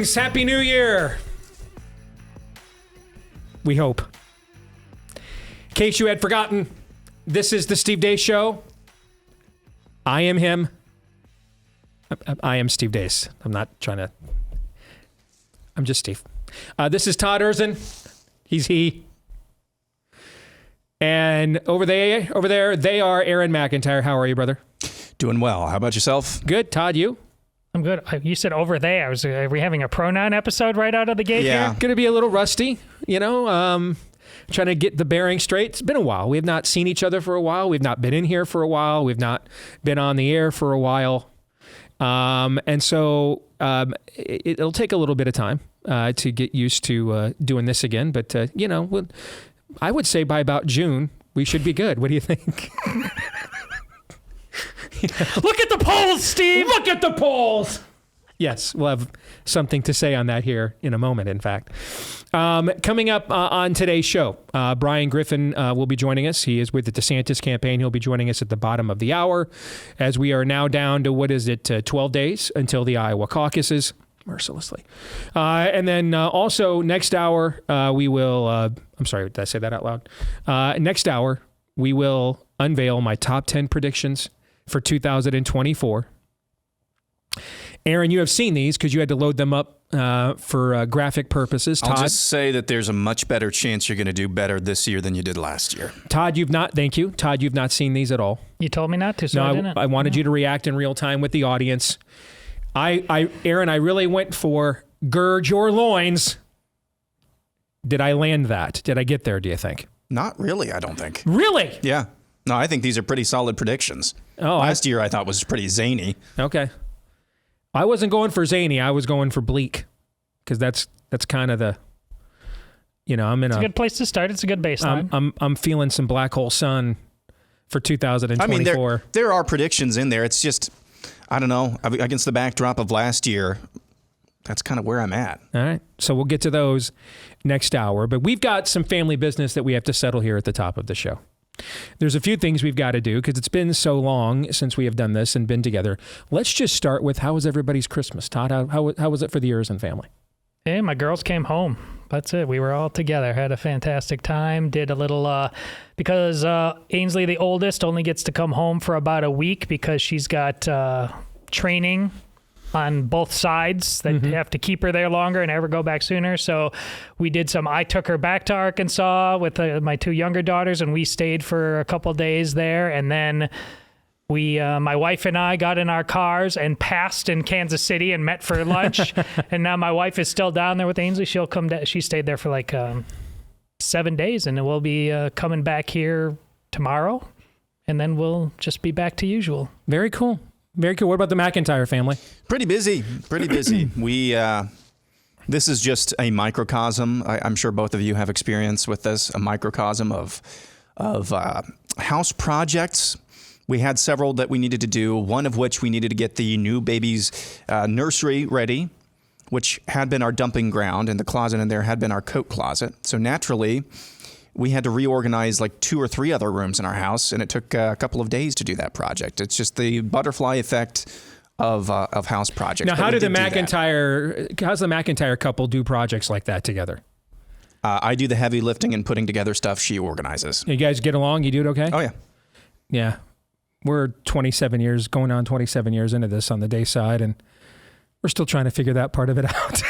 Greetings. Happy New Year. We hope. In case you had forgotten, this is the Steve Deace Show. I am him. I am Steve Deace. I'm not trying to... I'm just Steve. This is Todd Erzin. He's he. And over there, they are Aaron McIntyre. How are you, brother? Doing well. How about yourself? Good. Todd, you? I'm good. You said over there. Are we having a pronoun episode right out of the gate here? Going to be a little rusty, trying to get the bearing straight. It's been a while. We have not seen each other for a while. We've not been in here for a while. We've not been on the air for a while. And so it'll take a little bit of time to get used to doing this again. But, I would say by about June, we should be good. What do you think? Look at the polls, Steve! Look at the polls! Yes, we'll have something to say on that here in a moment, in fact. Coming up on today's show, Bryan Griffin will be joining us. He is with the DeSantis campaign. He'll be joining us at the bottom of the hour as we are now down to 12 days until the Iowa caucuses, mercilessly. And then also next hour, we will, I'm sorry, did I say that out loud? Next hour, we will unveil my top 10 predictions for 2024. Aaron, you have seen these because you had to load them up for graphic purposes. Todd, I'll just say that there's a much better chance you're going to do better this year than you did last year. Todd, thank you. Todd, you've not seen these at all. You told me not to, so I didn't. I wanted you to react in real time with the audience. Aaron, I really went for gird your loins. Did I land that? Did I get there, do you think? Not really, I don't think. Really? Yeah. No, I think these are pretty solid predictions. Last year I thought was pretty zany. Okay. I wasn't going for zany. I was going for bleak because that's kind of the, I'm in It's a good place to start. It's a good baseline. I'm feeling some black hole sun for 2024. I mean, there are predictions in there. It's just, I don't know, against the backdrop of last year, that's kind of where I'm at. All right. So we'll get to those next hour, but we've got some family business that we have to settle here at the top of the show. There's a few things we've got to do because it's been so long since we have done this and been together. Let's just start with how was everybody's Christmas? Todd, how was it for the Erzin family? Hey, my girls came home. That's it. We were all together. Had a fantastic time. Did a little, because Ainsley, the oldest, only gets to come home for about a week because she's got training on both sides that have to keep her there longer and have her go back sooner. So I took her back to Arkansas with my two younger daughters, and we stayed for a couple days there. And then my wife and I got in our cars and passed in Kansas City and met for lunch. And now my wife is still down there with Ainsley. She'll come down. She stayed there for like 7 days, and we'll be coming back here tomorrow. And then we'll just be back to usual. Very cool. Very cool. What about the McIntyre family? Pretty busy. This is just a microcosm. I'm sure both of you have experience with this, a microcosm of house projects. We had several that we needed to do, one of which we needed to get the new baby's nursery ready, which had been our dumping ground, and the closet in there had been our coat closet. So naturally, we had to reorganize like 2 or 3 other rooms in our house, and it took a couple of days to do that project. It's just the butterfly effect of house projects. Now, how's the McIntyre couple do projects like that together? I do the heavy lifting and putting together stuff. She organizes. You guys get along? You do it okay? Oh, yeah. Yeah. We're 27 years into this on the day side, and we're still trying to figure that part of it out.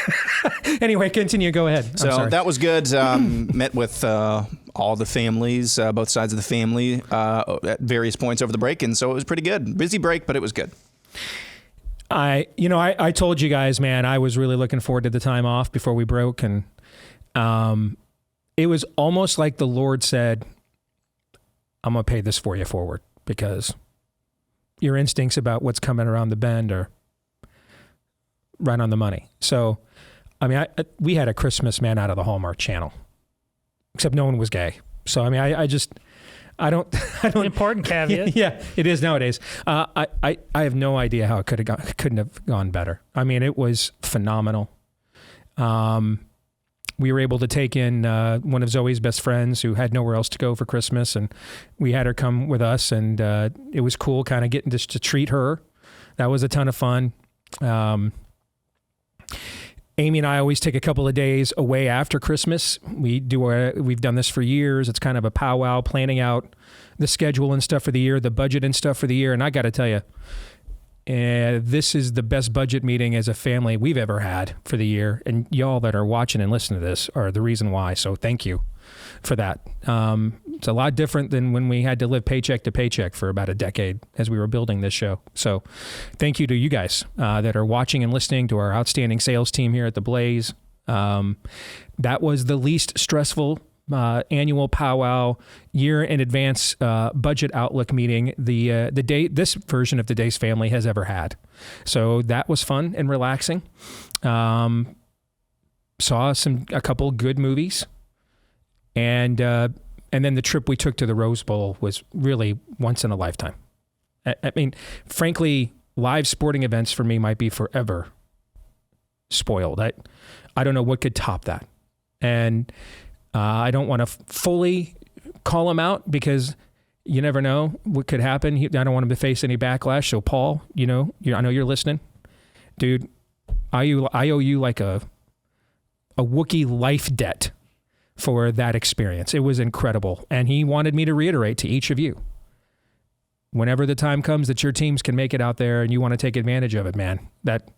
Anyway, continue. Go ahead. So that was good. Met with all the families, both sides of the family, at various points over the break, and so it was pretty good. Busy break, but it was good. I told you guys, man, I was really looking forward to the time off before we broke, and it was almost like the Lord said, I'm going to pay this for you forward, because your instincts about what's coming around the bend are right on the money. So, I mean, we had a Christmas man out of the Hallmark Channel, except no one was gay. So, I mean, I don't. Important caveat. Yeah, it is nowadays. I have no idea how it couldn't have gone better. I mean, it was phenomenal. We were able to take in one of Zoe's best friends who had nowhere else to go for Christmas, and we had her come with us, and it was cool kind of getting just to treat her. That was a ton of fun. Amy and I always take a couple of days away after Christmas. We've done this for years. It's kind of a powwow, planning out the schedule and stuff for the year, the budget and stuff for the year. And I got to tell you, this is the best budget meeting as a family we've ever had for the year. And y'all that are watching and listening to this are the reason why. So thank you for that. It's a lot different than when we had to live paycheck to paycheck for about a decade as we were building this show. So thank you to you guys that are watching and listening, to our outstanding sales team here at the Blaze. That was the least stressful annual powwow year in advance budget outlook meeting this version of the Deace family has ever had. So that was fun and relaxing. Saw a couple good movies. And then the trip we took to the Rose Bowl was really once in a lifetime. I mean, frankly, live sporting events for me might be forever spoiled. I don't know what could top that. And I don't want to fully call him out because you never know what could happen. I don't want him to face any backlash. So Paul, I know you're listening. Dude, I owe you like a Wookiee life debt for that experience. It was incredible. And he wanted me to reiterate to each of you, whenever the time comes that your teams can make it out there and you want to take advantage of it, man, that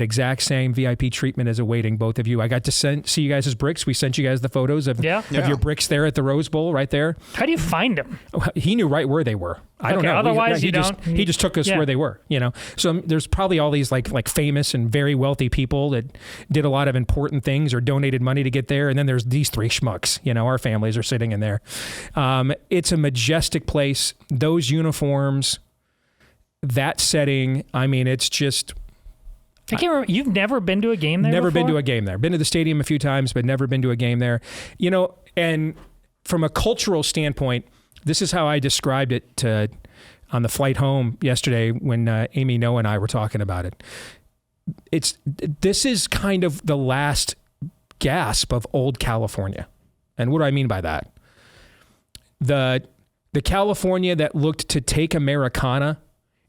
exact same VIP treatment is awaiting both of you. I got to see you guys' bricks. We sent you guys the photos of your bricks there at the Rose Bowl right there. How do you find them? He knew right where they were. I don't know. Otherwise, he just took us where they were, So there's probably all these like famous and very wealthy people that did a lot of important things or donated money to get there. And then there's these three schmucks, our families are sitting in there. It's a majestic place. Those uniforms, that setting, I mean, it's just... I can't remember. You've never been to a game there Never before? been to a game there. Been to the stadium a few times, but never been to a game there. And from a cultural standpoint, this is how I described it on the flight home yesterday when Amy, Noah, and I were talking about it. This is kind of the last gasp of old California. And what do I mean by that? The California that looked to take Americana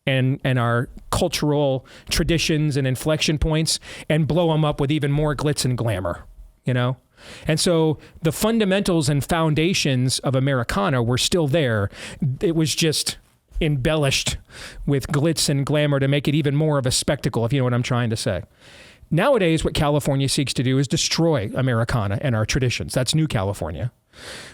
and our cultural traditions and inflection points and blow them up with even more glitz and glamour, And so the fundamentals and foundations of Americana were still there. It was just embellished with glitz and glamour to make it even more of a spectacle, if you know what I'm trying to say. Nowadays, what California seeks to do is destroy Americana and our traditions. That's new California.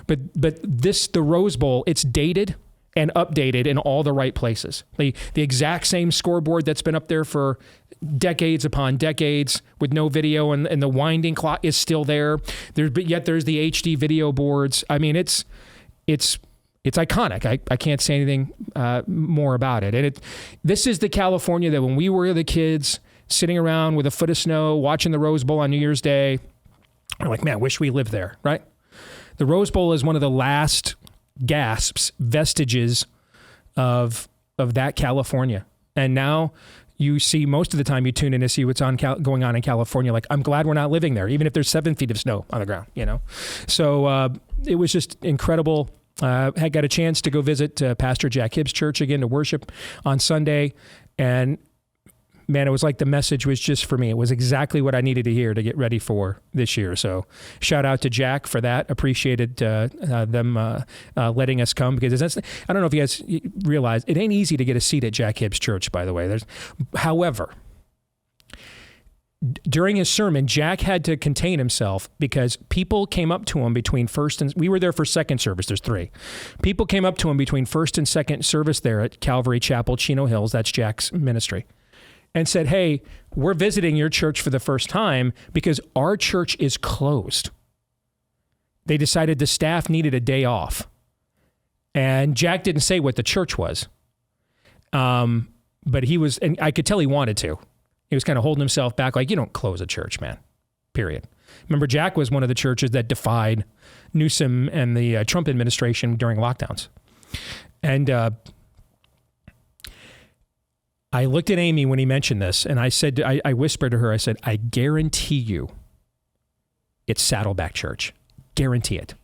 But the Rose Bowl, it's dated and updated in all the right places. The exact same scoreboard that's been up there for decades upon decades with no video, and the winding clock is still there. But yet there's the HD video boards. I mean, it's iconic. I can't say anything more about it. And this is the California that when we were the kids sitting around with a foot of snow, watching the Rose Bowl on New Year's Day, we're like, man, wish we lived there, right? The Rose Bowl is one of the last gasps, vestiges of that California. And now you see, most of the time you tune in to see what's going on in California. Like, I'm glad we're not living there, even if there's 7 feet of snow on the ground, So it was just incredible. I got a chance to go visit Pastor Jack Hibbs' church again to worship on Sunday. And man, it was like the message was just for me. It was exactly what I needed to hear to get ready for this year. So shout out to Jack for that. Appreciated them letting us come, because I don't know if you guys realize, it ain't easy to get a seat at Jack Hibbs' church, by the way. However, during his sermon, Jack had to contain himself because people came up to him between first and... We were there for second service. There's 3. People came up to him between first and second service there at Calvary Chapel, Chino Hills. That's Jack's ministry. And said, hey, we're visiting your church for the first time because our church is closed. They decided the staff needed a day off. And Jack didn't say what the church was. But he was, and I could tell he wanted to. He was kind of holding himself back, like, you don't close a church, man, period. Remember, Jack was one of the churches that defied Newsom and the Trump administration during lockdowns. And I looked at Amy when he mentioned this, and I said, I whispered to her, I said, I guarantee you it's Saddleback Church. Guarantee it.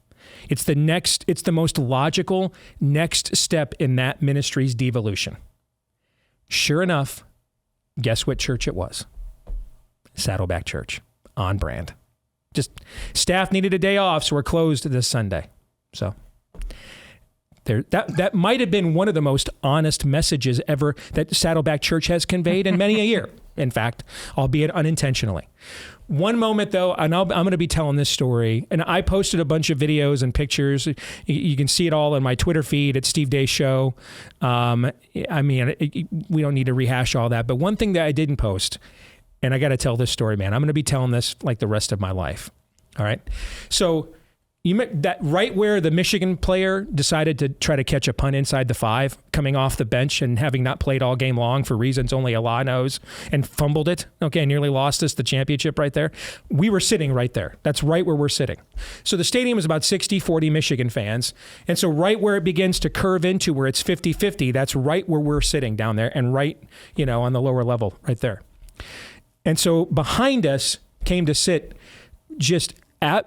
It's the most logical next step in that ministry's devolution. Sure enough, guess what church it was? Saddleback Church. On brand. Just staff needed a day off, so we're closed this Sunday. So that might have been one of the most honest messages ever that Saddleback Church has conveyed in many a year, in fact, albeit unintentionally. One moment, though, and I'm going to be telling this story, and I posted a bunch of videos and pictures. You can see it all in my Twitter feed at Steve Deace Show. I mean, we don't need to rehash all that, but one thing that I didn't post, and I got to tell this story, man. I'm going to be telling this like the rest of my life. All right. So you met that right where the Michigan player decided to try to catch a punt inside the 5, coming off the bench and having not played all game long for reasons only Allah knows, and fumbled it. Okay, nearly lost us the championship right there. We were sitting right there. That's right where we're sitting. So the stadium is about 60-40 Michigan fans. And so right where it begins to curve into where it's 50-50, that's right where we're sitting down there, and right, on the lower level right there. And so behind us came to sit just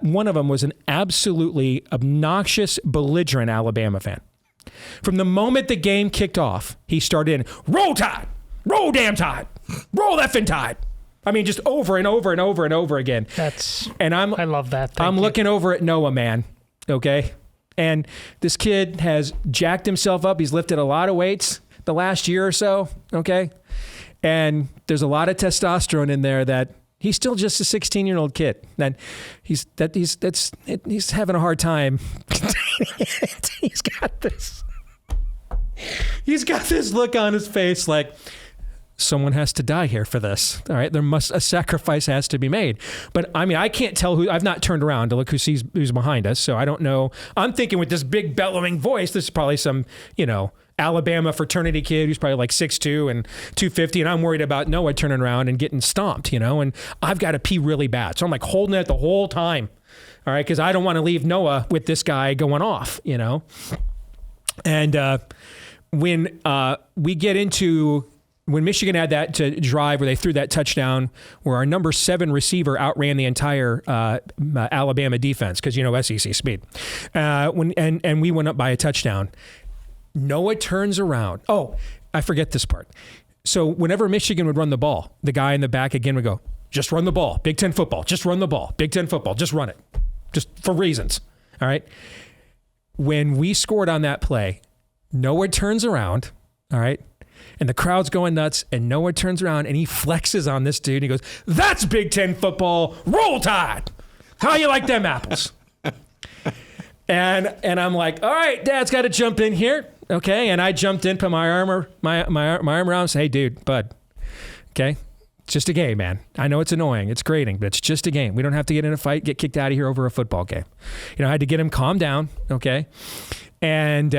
one of them was an absolutely obnoxious, belligerent Alabama fan. From the moment the game kicked off, he started in, roll Tide, roll damn Tide, roll effing Tide. I mean, just over and over and over and over again. I love that. I'm looking over at Noah, man. Okay. And this kid has jacked himself up. He's lifted a lot of weights the last year or so. Okay. And there's a lot of testosterone in there that he's still just a 16-year-old kid. And he's having a hard time. He's got this look on his face like someone has to die here for this. All right, a sacrifice has to be made. But I mean, I can't tell who. I've not turned around to look who's behind us, so I don't know. I'm thinking with this big bellowing voice, this is probably some Alabama fraternity kid who's probably like 6'2" and 250, and I'm worried about Noah turning around and getting stomped, and I've got to pee really bad. So I'm like holding it the whole time, all right, because I don't want to leave Noah with this guy going off, And when Michigan had that to drive where they threw that touchdown where our number 7 receiver outran the entire Alabama defense, because SEC speed, and we went up by a touchdown, Noah turns around. Oh, I forget this part. So whenever Michigan would run the ball, the guy in the back again would go, just run the ball. Big Ten football. Just run the ball. Big Ten football. Just run it. Just for reasons. All right. When we scored on that play, Noah turns around. All right. And the crowd's going nuts. And Noah turns around and he flexes on this dude. He goes, that's Big Ten football. Roll Tide. How you like them apples? And I'm like, all right, Dad's got to jump in here. Okay, and I jumped in, put my arm around and said, hey, dude, bud, okay, it's just a game, man. I know it's annoying, it's grating, but it's just a game. We don't have to get in a fight, get kicked out of here over a football game. I had to get him calmed down, okay? And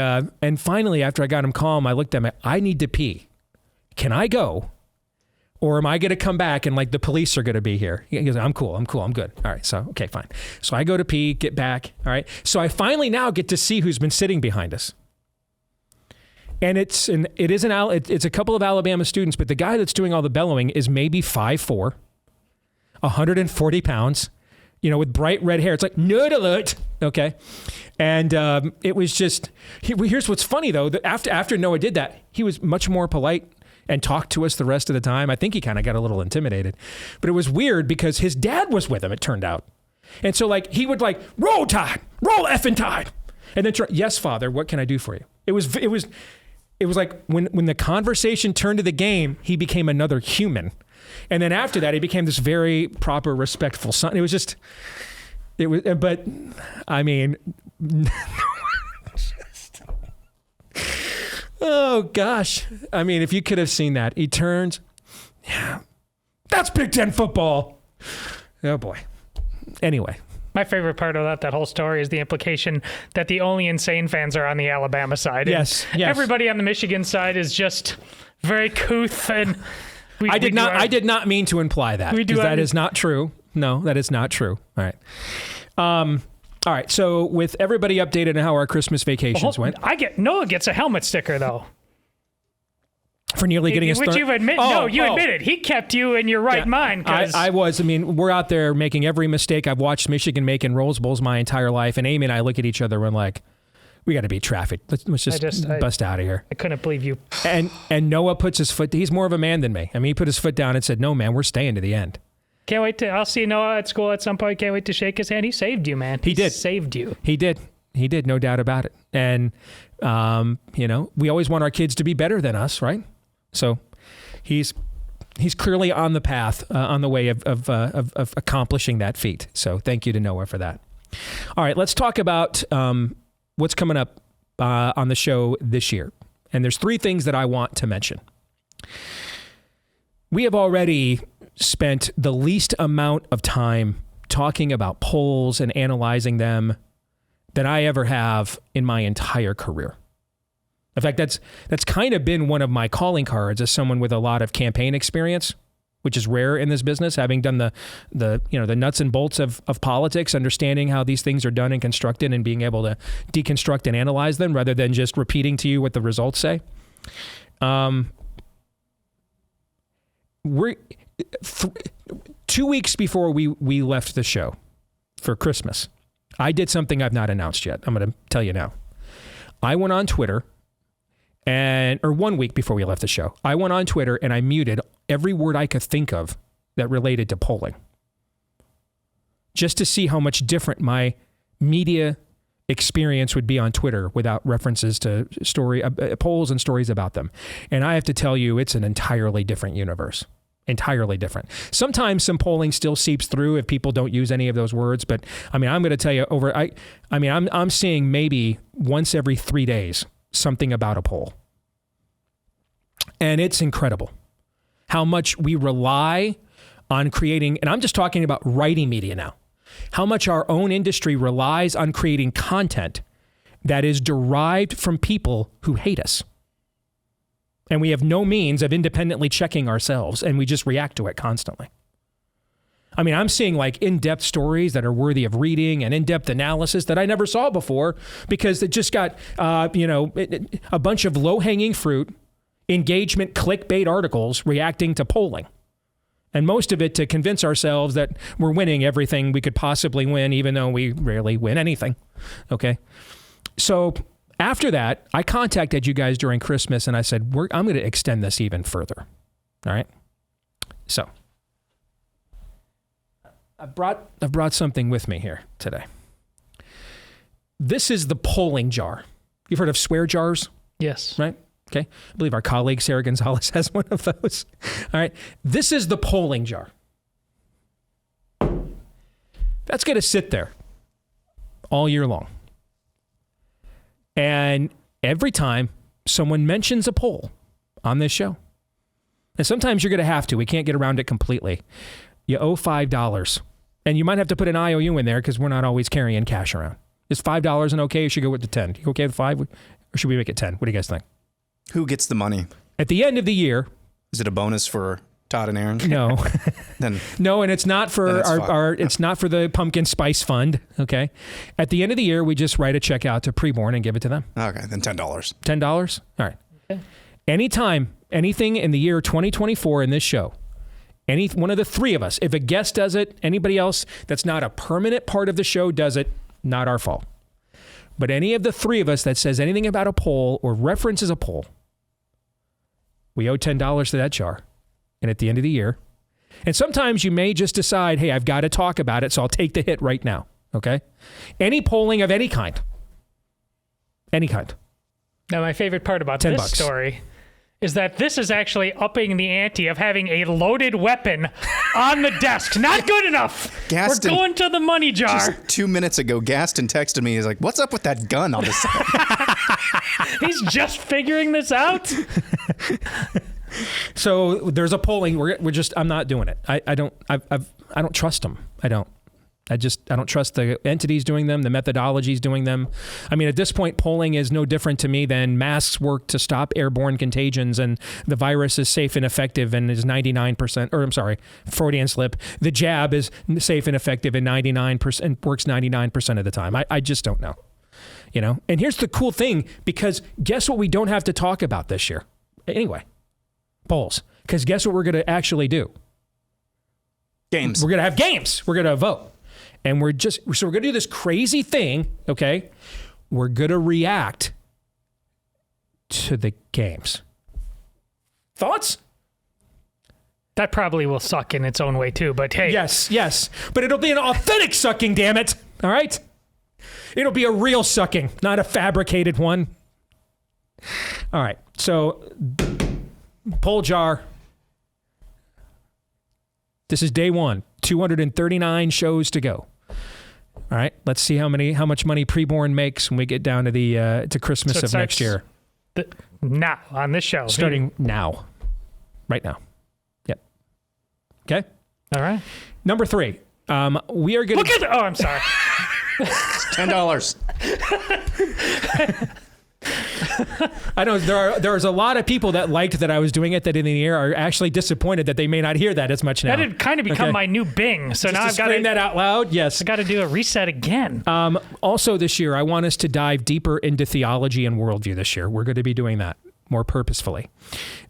finally, after I got him calm, I looked at him, I need to pee. Can I go? Or am I going to come back and like the police are going to be here? He goes, I'm cool, I'm good. All right, so, okay, fine. So I go to pee, get back, all right? So I finally now get to see who's been sitting behind us. And it's a couple of Alabama students, but the guy that's doing all the bellowing is maybe 5'4", 140 pounds, with bright red hair. It's like, nerd alert, okay? And it was just, here's what's funny though, that after Noah did that, he was much more polite and talked to us the rest of the time. I think he kind of got a little intimidated. But it was weird because his dad was with him, it turned out. And so like, he would like, roll Tide, roll effing Tide. And then, yes, Father, what can I do for you? It was like when the conversation turned to the game, he became another human. And then after that, he became this very proper, respectful son. But I mean, oh gosh. I mean, if you could have seen that, he turns, yeah, that's Big Ten football. Oh boy. Anyway. My favorite part of that whole story is the implication that the only insane fans are on the Alabama side. Yes. Everybody on the Michigan side is just very couth, and I did not mean to imply that, because that is not true. No, that is not true. All right. All right. So with everybody updated on how our Christmas vacations went, Noah gets a helmet sticker though. For nearly getting us which you've admitted. You admitted. He kept you in your right mind. I was. I mean, we're out there making every mistake I've watched Michigan make in Rose Bowls my entire life. And Amy and I look at each other and we're like, we got to beat traffic. Let's just bust out of here. I couldn't believe you. And Noah puts his foot, he's more of a man than me. I mean, he put his foot down and said, no, man, we're staying to the end. Can't wait to. I'll see Noah at school at some point. Can't wait to shake his hand. He saved you, man. He did. Saved you. He did. No doubt about it. And, we always want our kids to be better than us, right? So he's clearly on the path, on the way of accomplishing that feat. So thank you to Noah for that. All right, let's talk about what's coming up on the show this year. And there's 3 things that I want to mention. We have already spent the least amount of time talking about polls and analyzing them than I ever have in my entire career. In fact, that's kind of been one of my calling cards as someone with a lot of campaign experience, which is rare in this business, having done the nuts and bolts of politics, understanding how these things are done and constructed and being able to deconstruct and analyze them rather than just repeating to you what the results say. We're 2 weeks before we left the show for Christmas, I did something I've not announced yet. I'm going to tell you now. I went on Twitter or 1 week before we left the show, I went on Twitter and I muted every word I could think of that related to polling, just to see how much different my media experience would be on Twitter without references to polls and stories about them. And I have to tell you, it's an entirely different universe. Entirely different. Sometimes some polling still seeps through if people don't use any of those words, but I'm going to tell you I'm seeing maybe once every 3 days something about a poll. And it's incredible how much we rely on creating, and I'm just talking about writing media now, how much our own industry relies on creating content that is derived from people who hate us. And we have no means of independently checking ourselves, and we just react to it constantly. I'm seeing in-depth stories that are worthy of reading and in-depth analysis that I never saw before because it just got, a bunch of low-hanging fruit, engagement, clickbait articles reacting to polling. And most of it to convince ourselves that we're winning everything we could possibly win, even though we rarely win anything. Okay? So after that, I contacted you guys during Christmas and I said, I'm going to extend this even further. All right? So I've brought something with me here today. This is the polling jar. You've heard of swear jars? Yes. Right? Okay. I believe our colleague Sarah Gonzalez has one of those. All right. This is the polling jar. That's going to sit there all year long. And every time someone mentions a poll on this show, and sometimes you're going to have to, we can't get around it completely. You owe $5. And you might have to put an IOU in there because we're not always carrying cash around. Is $5 an okay? Or should we go with the 10? You okay with 5? Or should we make it 10? What do you guys think? Who gets the money? At the end of the year. Is it a bonus for Todd and Aaron? No. Then no, and it's not for it's not for the pumpkin spice fund. Okay. At the end of the year, we just write a check out to Preborn and give it to them. Okay, then $10. $10? All right. Okay. Anytime, anything in the year 2024 in this show, any one of the 3 of us, if a guest does it, anybody else that's not a permanent part of the show does it, not our fault. But any of the 3 of us that says anything about a poll or references a poll, we owe $10 to that jar. And at the end of the year, and sometimes you may just decide, hey, I've got to talk about it, so I'll take the hit right now. Okay? Any polling of any kind. Any kind. Now, my favorite part about $10. this story is that this is actually upping the ante of having a loaded weapon on the desk. Not good enough. Gaston, we're going to the money jar. Just 2 minutes ago, Gaston texted me. He's like, what's up with that gun on the side? He's just figuring this out. So there's a polling. I'm not doing it. I don't trust them. I don't trust the entities doing them, the methodologies doing them. At this point, polling is no different to me than masks work to stop airborne contagions and the virus is safe and effective and is 99%, or I'm sorry, Freudian slip. The jab is safe and effective and 99% works 99% of the time. I just don't know, And here's the cool thing, because guess what we don't have to talk about this year? Anyway, polls. Because guess what we're going to actually do? Games. We're going to have games. We're going to vote. And we're going to do this crazy thing, okay? We're going to react to the games. Thoughts? That probably will suck in its own way too, but hey. Yes. But it'll be an authentic sucking, damn it. All right? It'll be a real sucking, not a fabricated one. All right. So, poll jar. This is day one. 239 shows to go. All right. Let's see how much money Preborn makes when we get down to the to Christmas of next year. Now on this show. Starting now. Right now. Yep. Okay. All right. Number 3. We are going to... I'm sorry. $10. I know there's a lot of people that liked that I was doing it that in the air are actually disappointed that they may not hear that as much now. That had kind of become my new Bing. So just now I've got to scream that out loud. Yes. I got to do a reset again. Also this year, I want us to dive deeper into theology and worldview this year. We're going to be doing that more purposefully.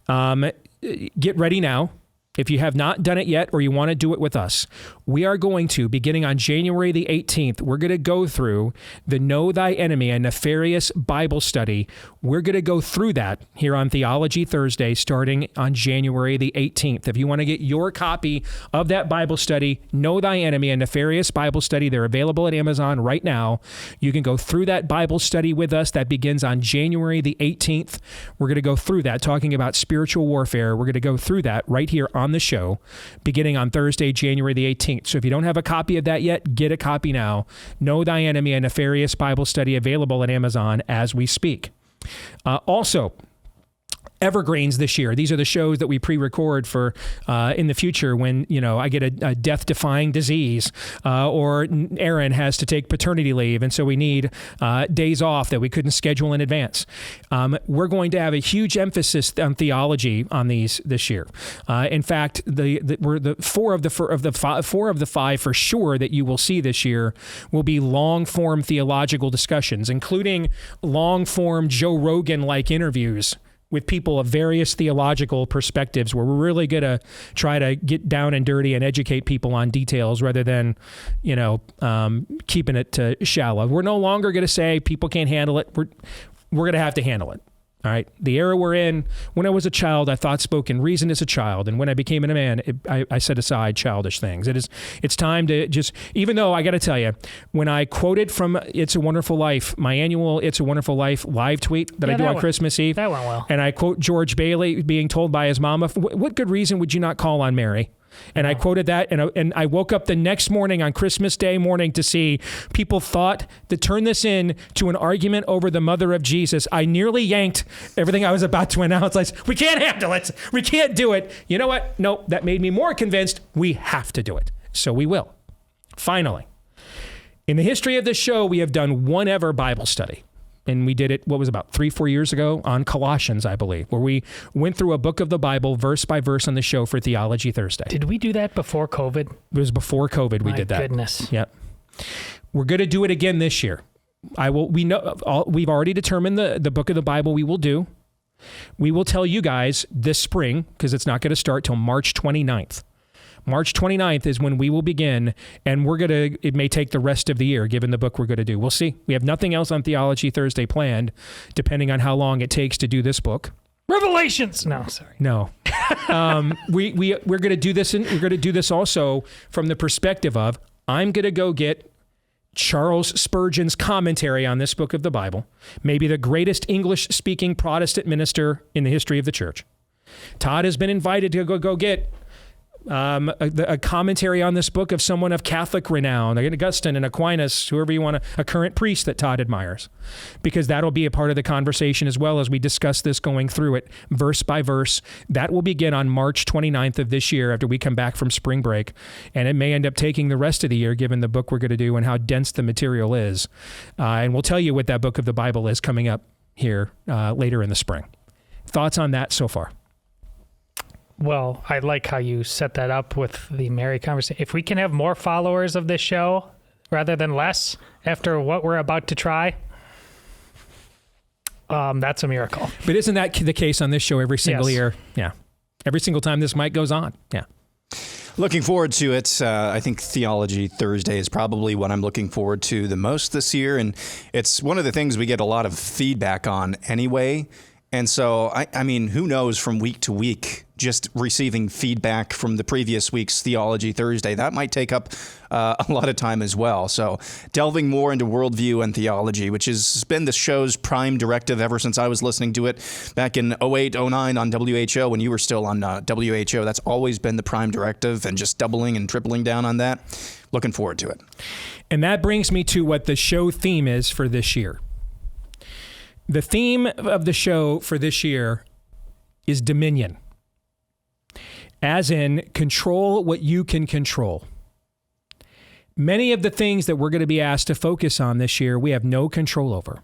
Get ready now. If you have not done it yet or you want to do it with us, we are going to, beginning on January the 18th, we're going to go through the Know Thy Enemy, a nefarious Bible study. We're going to go through that here on Theology Thursday, starting on January the 18th. If you want to get your copy of that Bible study, Know Thy Enemy, a nefarious Bible study, they're available at Amazon right now. You can go through that Bible study with us. That begins on January the 18th. We're going to go through that, talking about spiritual warfare. We're going to go through that right here on the show, beginning on Thursday, January the 18th. So if you don't have a copy of that yet, get a copy now. Know Thy Enemy, a nefarious Bible study, available at Amazon as we speak. Also, evergreens this year. These are the shows that we pre-record for in the future when, I get a death-defying disease or Aaron has to take paternity leave, and so we need days off that we couldn't schedule in advance. We're going to have a huge emphasis on theology on these this year. In fact, we're the four of the five for sure that you will see this year will be long-form theological discussions, including long-form Joe Rogan-like interviews with people of various theological perspectives, where we're really going to try to get down and dirty and educate people on details rather than, keeping it shallow. We're no longer going to say people can't handle it. We're going to have to handle it. All right. The era we're in, when I was a child, I thought, spoke, and reasoned as a child. And when I became a man, I set aside childish things. It's time to just, even though I got to tell you, when I quoted from It's a Wonderful Life, my annual It's a Wonderful Life live tweet that I do on Christmas Eve. That went well. And I quote George Bailey being told by his mama, what good reason would you not call on Mary? And I quoted that, and I woke up the next morning on Christmas Day morning to see people thought to turn this in to an argument over the mother of Jesus. I nearly yanked everything I was about to announce. Like, we can't handle it. We can't do it. You know what? No, that made me more convinced we have to do it. So we will. Finally, in the history of this show, we have done one ever Bible study. And we did it, about 3-4 years ago on Colossians, I believe, where we went through a book of the Bible verse by verse on the show for Theology Thursday. Did we do that before COVID? It was before COVID we did that. My goodness. Yep. We're going to do it again this year. We've already determined the book of the Bible we will do. We will tell you guys this spring, because it's not going to start till March 29th. March 29th is when we will begin, and it may take the rest of the year, given the book we're going to do. We'll see. We have nothing else on Theology Thursday planned, depending on how long it takes to do this book. Revelations. No, sorry. No. We're going to do this, and we're going to do this also from the perspective of, I'm going to go get Charles Spurgeon's commentary on this book of the Bible, maybe the greatest English-speaking Protestant minister in the history of the church. Todd has been invited to go get a commentary on this book of someone of Catholic renown, like Augustine and Aquinas, whoever you want, a current priest that Todd admires, because that'll be a part of the conversation as well as we discuss this, going through it verse by verse. That will begin on March 29th of this year after we come back from spring break, and it may end up taking the rest of the year given the book we're going to do and how dense the material is. And we'll tell you what that book of the Bible is coming up here later in the spring. Thoughts on that so far? Well, I like how you set that up with the Mary conversation. If we can have more followers of this show rather than less after what we're about to try, that's a miracle. But isn't that the case on this show every single year? Yeah. Every single time this mic goes on. Yeah. Looking forward to it. I think Theology Thursday is probably what I'm looking forward to the most this year. And it's one of the things we get a lot of feedback on anyway. And so, I mean, who knows from week to week just receiving feedback from the previous week's Theology Thursday. That might take up a lot of time as well. So delving more into worldview and theology, which has been the show's prime directive ever since I was listening to it back in 08, 09 on WHO when you were still on WHO. That's always been the prime directive, and just doubling and tripling down on that. Looking forward to it. And that brings me to what the show theme is for this year. The theme of the show for this year is dominion. As in, control what you can control. Many of the things that we're going to be asked to focus on this year, we have no control over.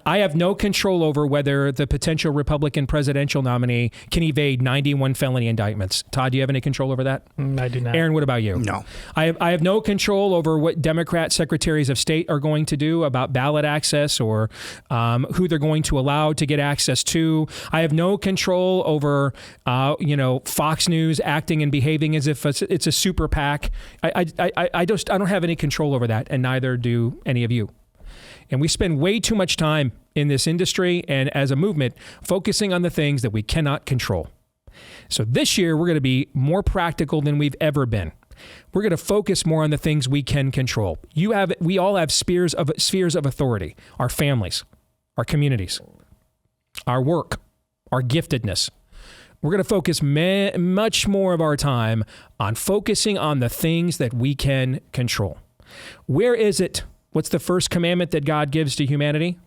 I have no control over whether the potential Republican presidential nominee can evade 91 felony indictments. Todd, do you have any control over that? I do not. Aaron, what about you? No. I have no control over what Democrat secretaries of state are going to do about ballot access or who they're going to allow to get access to. I have no control over, Fox News acting and behaving as if it's a super PAC. I don't have any control over that, and neither do any of you. And we spend way too much time in this industry and as a movement focusing on the things that we cannot control. So this year, we're going to be more practical than we've ever been. We're going to focus more on the things we can control. We all have spheres of authority, our families, our communities, our work, our giftedness. We're going to focus much more of our time on focusing on the things that we can control. Where is it? What's the first commandment that God gives to humanity?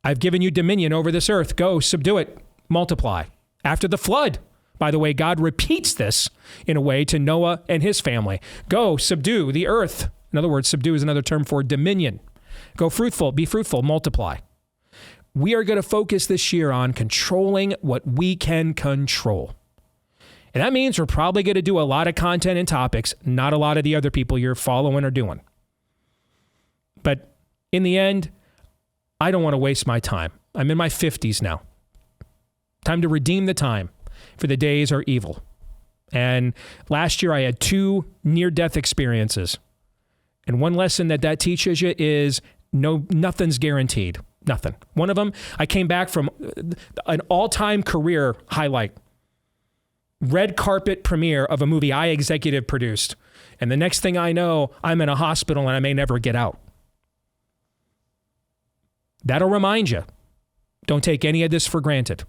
I've given you dominion over this earth. Go, subdue it, multiply. After the flood, by the way, God repeats this in a way to Noah and his family. Go, subdue the earth. In other words, subdue is another term for dominion. Go fruitful, be fruitful, multiply. We are going to focus this year on controlling what we can control. And that means we're probably going to do a lot of content and topics, not a lot of the other people you're following or doing. But in the end, I don't want to waste my time. I'm in my 50s now. Time to redeem the time, for the days are evil. And last year I had 2 near-death experiences. And one lesson that teaches you is nothing's guaranteed. Nothing. One of them, I came back from an all-time career highlight. Red carpet premiere of a movie I executive produced. And the next thing I know, I'm in a hospital and I may never get out. That'll remind you. Don't take any of this for granted.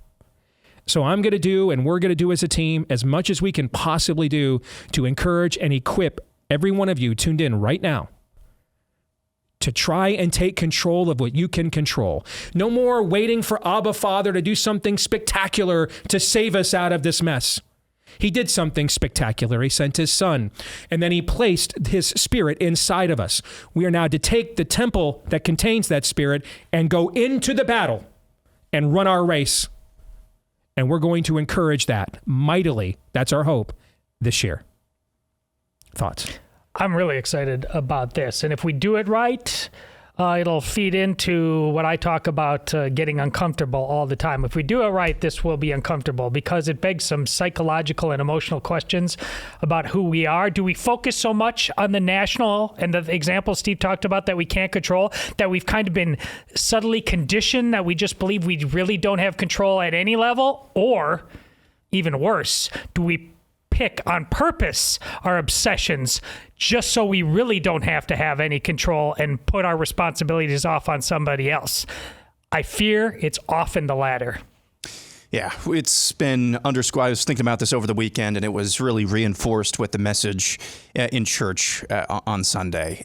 So I'm going to do, and we're going to do as a team, as much as we can possibly do to encourage and equip every one of you tuned in right now to try and take control of what you can control. No more waiting for Abba Father to do something spectacular to save us out of this mess. He did something spectacular. He sent his son, and then he placed his spirit inside of us. We are now to take the temple that contains that spirit and go into the battle and run our race. And we're going to encourage that mightily. That's our hope this year. Thoughts? I'm really excited about this. And if we do it right, it'll feed into what I talk about, getting uncomfortable all the time. If we do it right, this will be uncomfortable because it begs some psychological and emotional questions about who we are. Do we focus so much on the national and the example Steve talked about that we can't control, that we've kind of been subtly conditioned, that we just believe we really don't have control at any level? Or even worse, do we pick on purpose our obsessions just so we really don't have to have any control and put our responsibilities off on somebody else? I fear it's often the latter. Yeah, it's been underscored. I was thinking about this over the weekend, and it was really reinforced with the message in church on Sunday.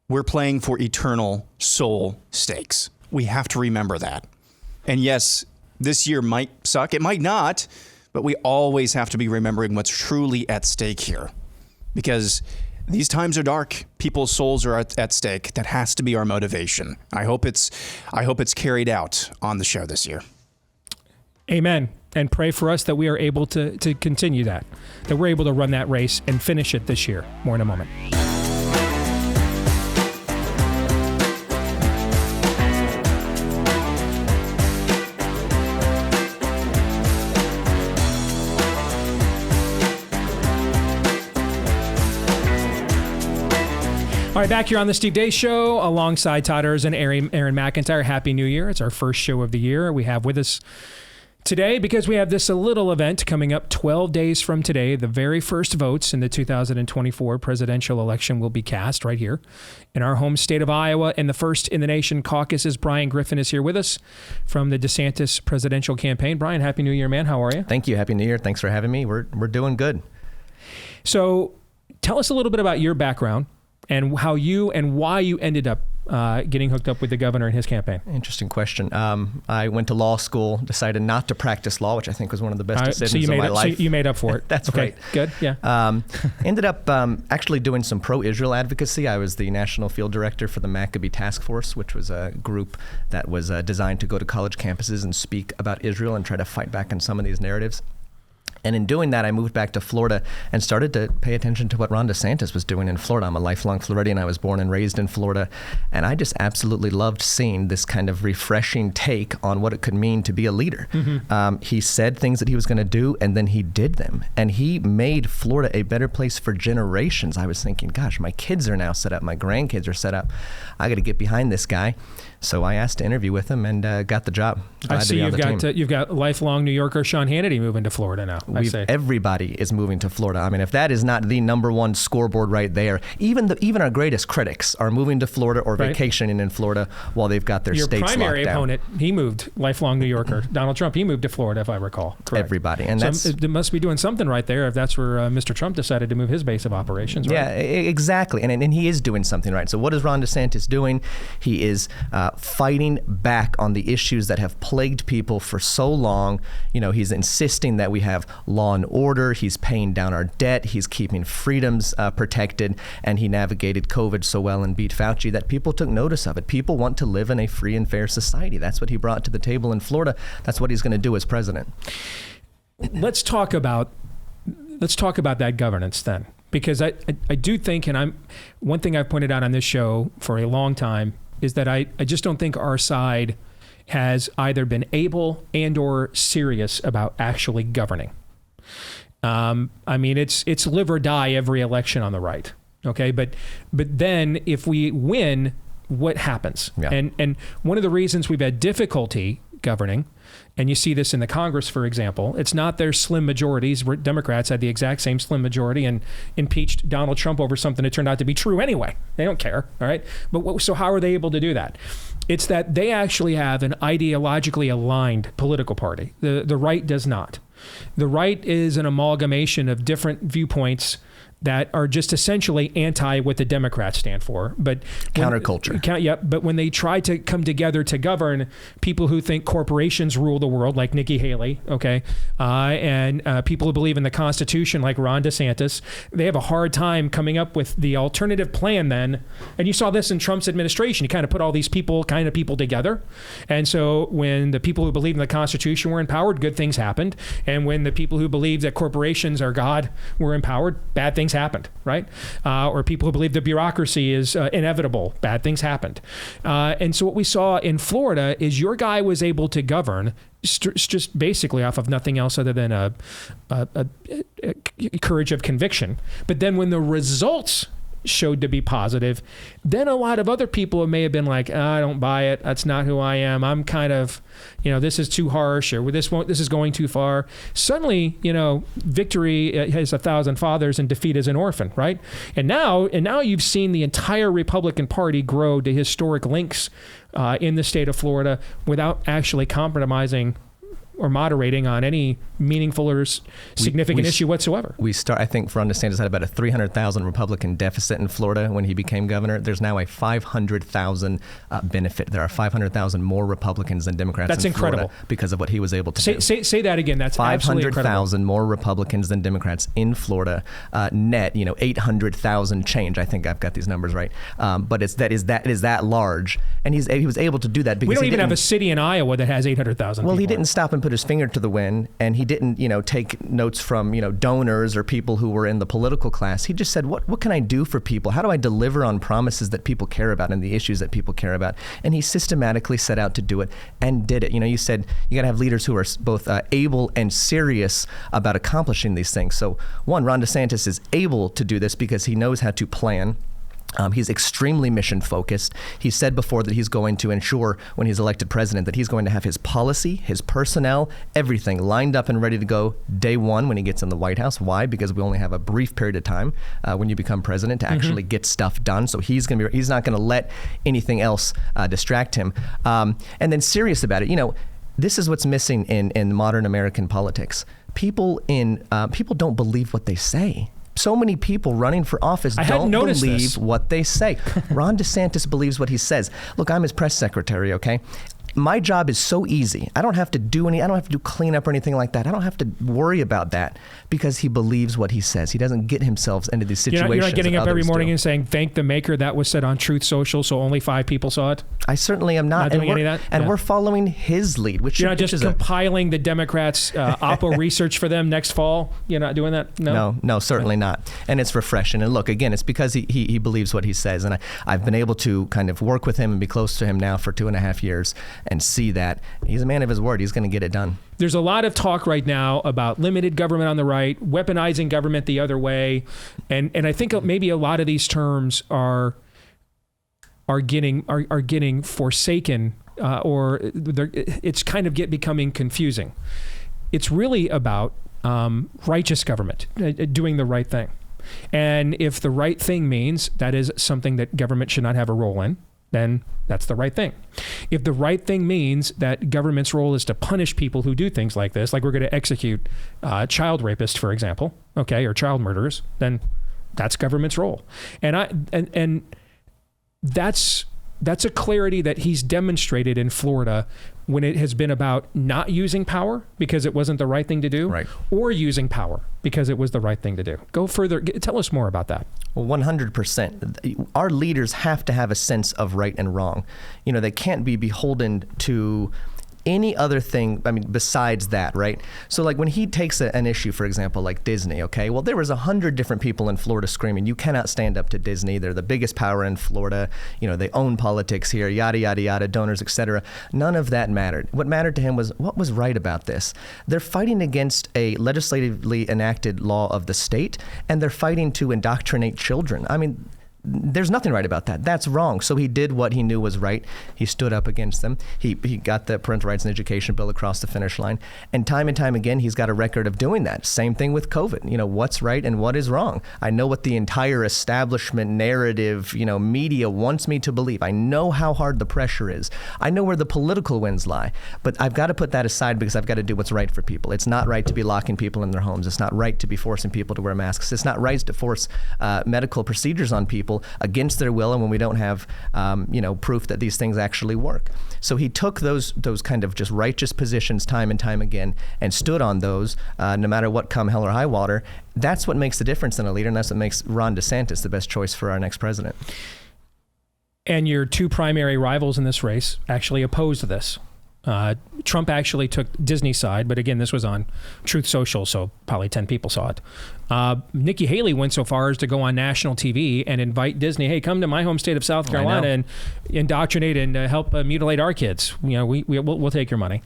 We're playing for eternal soul stakes. We have to remember that. And yes, this year might suck. It might not. But we always have to be remembering what's truly at stake here, because these times are dark. People's souls are at stake. That has to be our motivation. I hope it's carried out on the show this year. Amen. And pray for us that we are able to continue that we're able to run that race and finish it this year. More in a moment. All right, back here on the Steve Deace Show alongside Todd Erz and Aaron McIntyre. Happy New Year. It's our first show of the year. We have with us Today, because we have this little event coming up 12 days from today, the very first votes in the 2024 presidential election will be cast right here in our home state of Iowa. And the first in the nation caucuses. Bryan Griffin is here with us from the DeSantis presidential campaign. Bryan, Happy New Year, man. How are you? Thank you. Happy New Year. Thanks for having me. We're doing good. So tell us a little bit about your background and how you and why you ended up getting hooked up with the governor and his campaign. Interesting question. I went to law school, decided not to practice law, which I think was one of the best decisions of my life. So you made up for it. That's okay, right. Good. Yeah. Ended up actually doing some pro-Israel advocacy. I was the national field director for the Maccabee Task Force, which was a group that was designed to go to college campuses and speak about Israel and try to fight back on some of these narratives. And in doing that, I moved back to Florida and started to pay attention to what Ron DeSantis was doing in Florida. I'm a lifelong Floridian. I was born and raised in Florida. And I just absolutely loved seeing this kind of refreshing take on what it could mean to be a leader. Mm-hmm. He said things that he was going to do, and then he did them. And he made Florida a better place for generations. I was thinking, gosh, my kids are now set up. My grandkids are set up. I got to get behind this guy. So I asked to interview with him and got the job. I see you've got lifelong New Yorker Sean Hannity moving to Florida now. Everybody is moving to Florida. I mean, if that is not the number one scoreboard right there, even our greatest critics are moving to Florida or vacationing in Florida while they've got their states locked down. Your primary opponent, he moved, lifelong New Yorker. Donald Trump, he moved to Florida, if I recall. Correct. Everybody. And so they must be doing something right there if that's where Mr. Trump decided to move his base of operations. Right? Yeah, exactly. And he is doing something right. So what is Ron DeSantis doing? He is fighting back on the issues that have plagued people for so long. You know, he's insisting that we have law and order. He's paying down our debt. He's keeping freedoms protected. And he navigated COVID so well and beat Fauci that people took notice of it. People want to live in a free and fair society. That's what he brought to the table in Florida. That's what he's going to do as president. Let's talk about that governance then, because I do think, and one thing I've pointed out on this show for a long time is that I just don't think our side has either been able and or serious about actually governing. I mean, it's live or die every election on the right. Okay, but then if we win, what happens? Yeah. And one of the reasons we've had difficulty governing, and you see this in the Congress, for example, it's not their slim majorities. Democrats had the exact same slim majority and impeached Donald Trump over something that turned out to be true anyway. They don't care, all right? But so how are they able to do that? It's that they actually have an ideologically aligned political party. The right does not. The right is an amalgamation of different viewpoints that are just essentially anti what the Democrats stand for. But counterculture. But when they try to come together to govern, people who think corporations rule the world, like Nikki Haley, okay, and people who believe in the Constitution, like Ron DeSantis, they have a hard time coming up with the alternative plan then. And you saw this in Trump's administration. He kind of put all these people together. And so when the people who believe in the Constitution were empowered, good things happened. And when the people who believe that corporations are God were empowered, bad things happened, right? Or people who believe the bureaucracy is inevitable, bad things happened. And so what we saw in Florida is your guy was able to govern just basically off of nothing else other than a courage of conviction. But then when the results showed to be positive, then a lot of other people may have been like, I don't buy it. That's not who I am. I'm kind of, this is too harsh, or this is going too far. Suddenly, victory has 1,000 fathers and defeat is an orphan, right? And now you've seen the entire Republican Party grow to historic lengths in the state of Florida without actually compromising or moderating on any meaningful or significant issue whatsoever. I think Ron DeSantis had about a 300,000 Republican deficit in Florida when he became governor. There's now a 500,000 benefit. There are 500,000 more Republicans than Democrats in Florida. That's incredible. Because of what he was able to do. Say that again. That's absolutely incredible. 500,000 more Republicans than Democrats in Florida. Net, 800,000 change. I think I've got these numbers right. But it is that large. And he was able to do that because we don't even have a city in Iowa that has 800,000 Well, he didn't stop and put his finger to the wind, and he didn't, take notes from, donors or people who were in the political class. He just said, what can I do for people? How do I deliver on promises that people care about and the issues that people care about? And he systematically set out to do it and did it. You said you got to have leaders who are both able and serious about accomplishing these things. So one, Ron DeSantis is able to do this because he knows how to plan. He's extremely mission focused. He said before that he's going to ensure when he's elected president that he's going to have his policy, his personnel, everything lined up and ready to go day one when he gets in the White House. Why? Because we only have a brief period of time when you become president to actually get stuff done. So he's not going to let anything else distract him. And then serious about it. This is what's missing in modern American politics. People don't believe what they say. So many people running for office don't believe what they say. Ron DeSantis believes what he says. Look, I'm his press secretary, okay? My job is so easy. I don't have to do cleanup or anything like that. I don't have to worry about that because he believes what he says. He doesn't get himself into these situations. You're not getting up every morning and saying, thank the maker, that was said on Truth Social, so only 5 people saw it? I certainly am not. Not doing any of that? And we're following his lead. You're not just compiling the Democrats' Oppo research for them next fall? You're not doing that? No, certainly not. And it's refreshing. And look, again, it's because he believes what he says. And I've been able to kind of work with him and be close to him now for 2.5 years and see that he's a man of his word. He's going to get it done. There's a lot of talk right now about limited government on the right, weaponizing government the other way, and I think maybe a lot of these terms are getting forsaken, or it's kind of becoming confusing. It's really about righteous government, doing the right thing, and if the right thing means that is something that government should not have a role in, then that's the right thing. If the right thing means that government's role is to punish people who do things like this, like we're going to execute child rapists, for example, okay, or child murderers, then that's government's role. And that's a clarity that he's demonstrated in Florida when it has been about not using power because it wasn't the right thing to do, right, or using power because it was the right thing to do. Go further. Tell us more about that. Well, 100%. Our leaders have to have a sense of right and wrong. They can't be beholden to any other thing, besides that, right? So like when he takes an issue, for example, like Disney, okay? Well, there was 100 different people in Florida screaming, you cannot stand up to Disney. They're the biggest power in Florida. They own politics here, yada, yada, yada, donors, etc. None of that mattered. What mattered to him was what was right about this. They're fighting against a legislatively enacted law of the state, and they're fighting to indoctrinate children. There's nothing right about that. That's wrong. So he did what he knew was right. He stood up against them. He got the Parental Rights and Education Bill across the finish line. And time again, he's got a record of doing that. Same thing with COVID. What's right and what is wrong. I know what the entire establishment narrative, media wants me to believe. I know how hard the pressure is. I know where the political winds lie. But I've got to put that aside because I've got to do what's right for people. It's not right to be locking people in their homes. It's not right to be forcing people to wear masks. It's not right to force medical procedures on people against their will and when we don't have proof that these things actually work. So he took those kind of just righteous positions time and time again and stood on those no matter what come hell or high water. That's what makes the difference in a leader, and that's what makes Ron DeSantis the best choice for our next president. And your 2 primary rivals in this race actually opposed this. Trump actually took Disney's side, but again, this was on Truth Social, so probably 10 people saw it. Nikki Haley went so far as to go on national TV and invite Disney, hey, come to my home state of South Carolina and indoctrinate and help mutilate our kids. We'll take your money.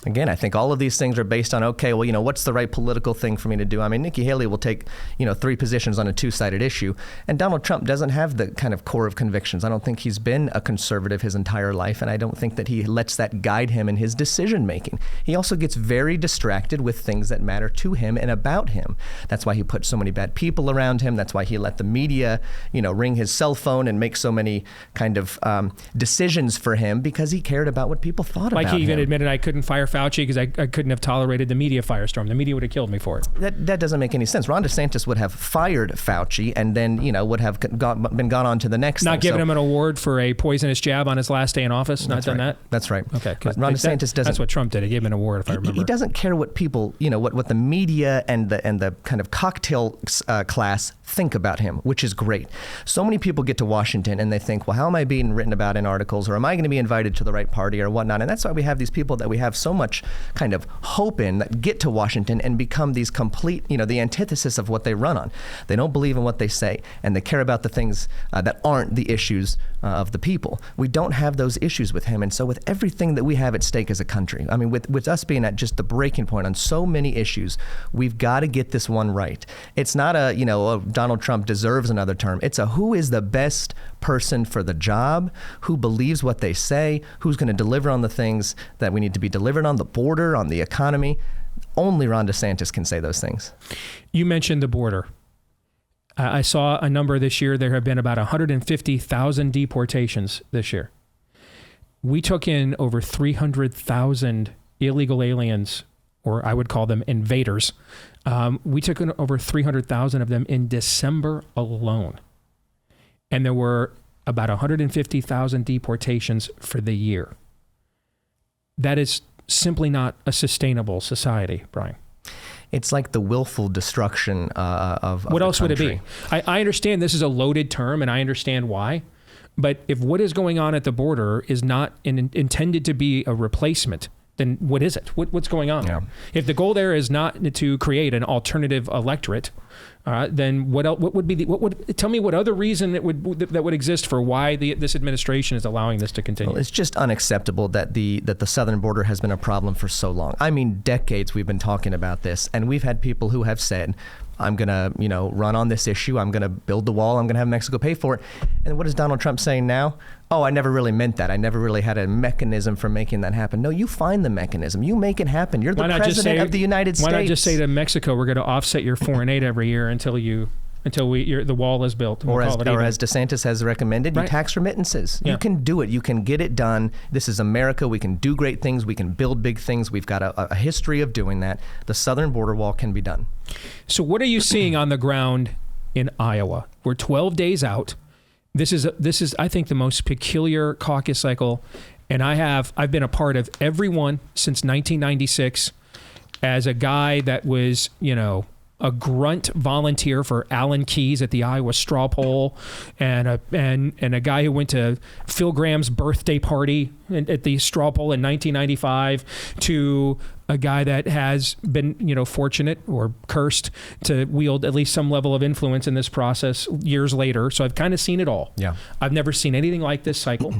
Again, I think all of these things are based on, okay, well, what's the right political thing for me to do? Nikki Haley will take, 3 positions on a 2-sided issue. And Donald Trump doesn't have the kind of core of convictions. I don't think he's been a conservative his entire life, and I don't think that he lets that guide him in his decision making. He also gets very distracted with things that matter to him and about him. That's why he put so many bad people around him. That's why he let the media, ring his cell phone and make so many kind of decisions for him because he cared about what people thought about him. Like he even admitted I couldn't fire Fauci because I couldn't have tolerated the media firestorm. The media would have killed me for it. That doesn't make any sense. Ron DeSantis would have fired Fauci and then, would have been gone on to the next Not thing. given him an award for a poisonous jab on his last day in office? Not done that? That's right. Okay. Ron DeSantis doesn't. That's what Trump did. He gave him an award, if I remember. He doesn't care what people, what the media and the kind of cocktail class think about him, which is great. So many people get to Washington and they think, well, how am I being written about in articles, or am I going to be invited to the right party or whatnot? And that's why we have these people that we have so much kind of hope in that get to Washington and become these complete, the antithesis of what they run on. They don't believe in what they say, and they care about the things that aren't the issues of the people. We don't have those issues with him, and so with everything that we have at stake as a country, I mean, with us being at just the breaking point on so many issues, we've got to get this one right. It's not Donald Trump deserves another term. It's who is the best person for the job, who believes what they say, who's going to deliver on the things that we need to be delivered on, the border, on the economy. Only Ron DeSantis can say those things. You mentioned the border. I saw a number this year. There have been about 150,000 deportations this year. We took in over 300,000 illegal aliens, or I would call them invaders. We took in over 300,000 of them in December alone. And there were about 150,000 deportations for the year. That is simply not a sustainable society, Bryan. It's like the willful destruction of what else would it be? I understand this is a loaded term, and I understand why. But if what is going on at the border is not intended to be a replacement, then what is it? What's going on? Yeah. If the goal there is not to create an alternative electorate, then what else? What would tell me what other reason that would exist for why this administration is allowing this to continue? Well, it's just unacceptable that the southern border has been a problem for so long. I mean, decades we've been talking about this, and we've had people who have said, I'm going to, run on this issue. I'm going to build the wall. I'm going to have Mexico pay for it. And what is Donald Trump saying now? Oh, I never really meant that. I never really had a mechanism for making that happen. No, you find the mechanism. You make it happen. You're the president of the United States. Why not just say to Mexico, we're going to offset your foreign aid every year until the wall is built? Or as DeSantis has recommended, you tax remittances. Yeah. You can do it. You can get it done. This is America. We can do great things. We can build big things. We've got a history of doing that. The southern border wall can be done. So what are you seeing on the ground in Iowa? We're 12 days out. This is I think the most peculiar caucus cycle, and I've been a part of every one since 1996 as a guy that was, a grunt volunteer for Alan Keyes at the Iowa straw poll, and a guy who went to Phil Graham's birthday party at the straw poll in 1995, to a guy that has been, fortunate or cursed to wield at least some level of influence in this process years later. So I've kind of seen it all. Yeah. I've never seen anything like this cycle.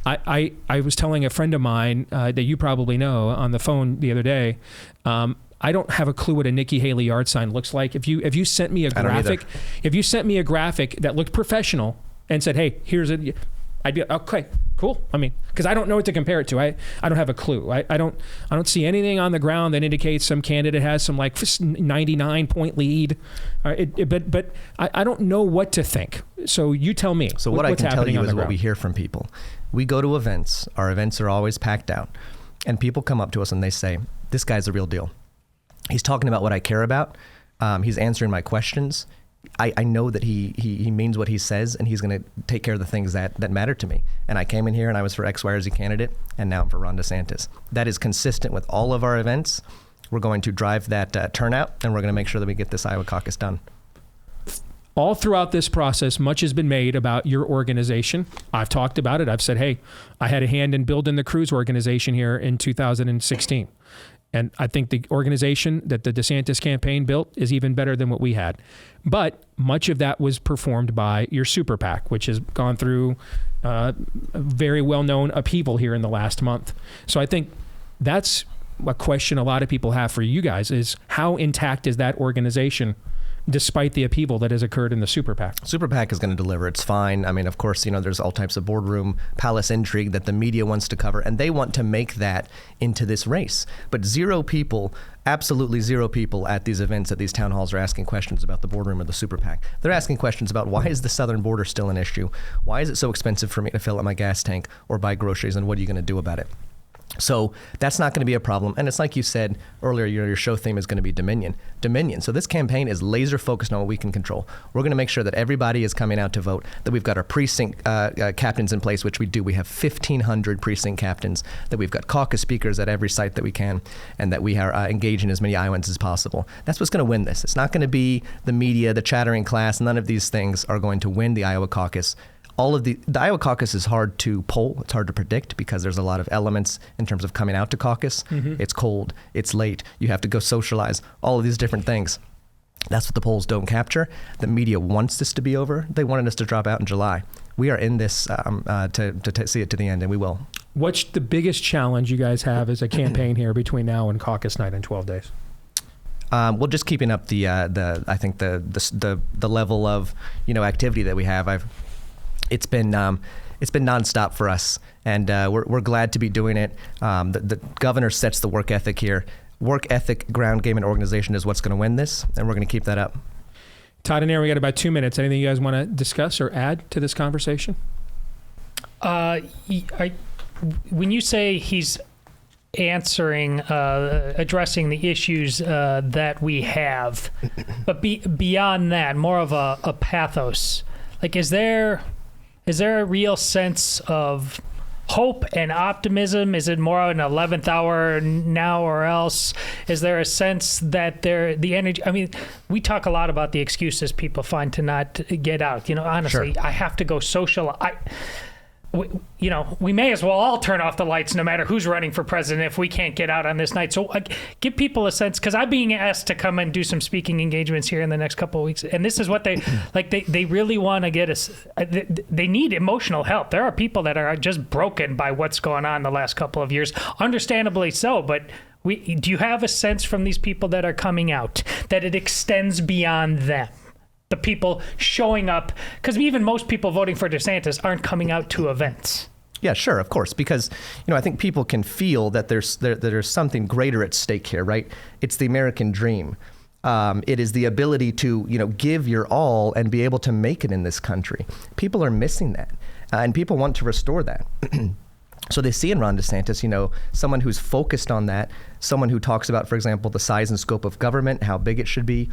I was telling a friend of mine that you probably know on the phone the other day, I don't have a clue what a Nikki Haley yard sign looks like. If you sent me a graphic, that looked professional and said, "Hey, here's it," I'd be okay, cool. I mean, because I don't know what to compare it to. I don't have a clue. I don't see anything on the ground that indicates some candidate has some 99-point lead. But I don't know what to think. So you tell me. So what I can tell you is what we hear from people. We go to events. Our events are always packed out, and people come up to us and they say, "This guy's the real deal. He's talking about what I care about. He's answering my questions. I know that he means what he says, and he's going to take care of the things that matter to me. And I came in here and I was for X, Y, or Z candidate, and now I'm for Ron DeSantis." That is consistent with all of our events. We're going to drive that turnout, and we're going to make sure that we get this Iowa caucus done. All throughout this process, much has been made about your organization. I've talked about it. I've said, hey, I had a hand in building the Cruz organization here in 2016. And I think the organization that the DeSantis campaign built is even better than what we had. But much of that was performed by your super PAC, which has gone through a very well-known upheaval here in the last month. So I think that's a question a lot of people have for you guys is how intact is that organization despite the upheaval that has occurred in the super PAC? Super PAC is going to deliver. It's fine. I mean, of course, there's all types of boardroom palace intrigue that the media wants to cover, and they want to make that into this race. But absolutely zero people at these events, at these town halls, are asking questions about the boardroom or the super PAC. They're asking questions about, why is the southern border still an issue? Why is it so expensive for me to fill up my gas tank or buy groceries, and what are you going to do about it? So that's not going to be a problem. And it's like you said earlier, your show theme is going to be Dominion. So this campaign is laser focused on what we can control. We're going to make sure that everybody is coming out to vote, that we've got our precinct captains in place, which we do. We have 1,500 precinct captains, that we've got caucus speakers at every site that we can, and that we are engaging as many Iowans as possible. That's what's going to win this. It's not going to be the media, the chattering class. None of these things are going to win the Iowa caucus. all of the Iowa caucus is hard to poll. It's hard to predict because there's a lot of elements in terms of coming out to caucus. It's cold. It's late. You have to go socialize. All of these different things. That's what the polls don't capture. The media wants this to be over. They wanted us to drop out in July. We are in this to see it to the end, and we will. What's the biggest challenge you guys have as a campaign here between now and caucus night in 12 days? Well, just keeping up the level of activity that we have. It's been nonstop for us, and we're glad to be doing it. The governor sets the work ethic here. Work ethic, ground game, and organization is what's going to win this, and we're going to keep that up. Todd and Aaron, we got about 2 minutes. Anything you guys want to discuss or add to this conversation? When you say he's answering, addressing the issues that we have, but beyond that, more of a pathos. Like, is there a real sense of hope and optimism? Is it more an 11th hour now or else? Is there a sense that the energy? I mean, we talk a lot about the excuses people find to not get out. Honestly, sure. I have to go social. We may as well all turn off the lights no matter who's running for president if we can't get out on this night. So give people a sense, because I'm being asked to come and do some speaking engagements here in the next couple of weeks. And this is what they really want to get us. They need emotional help. There are people that are just broken by what's going on the last couple of years, understandably so. But do you have a sense from these people that are coming out that it extends beyond them? The people showing up, because even most people voting for DeSantis aren't coming out to events. Yeah, sure, of course, because I think people can feel that there's something greater at stake here, right? It's the American dream. It is the ability to give your all and be able to make it in this country. People are missing that, and people want to restore that. So they see in Ron DeSantis, someone who's focused on that, someone who talks about, for example, the size and scope of government, how big it should be,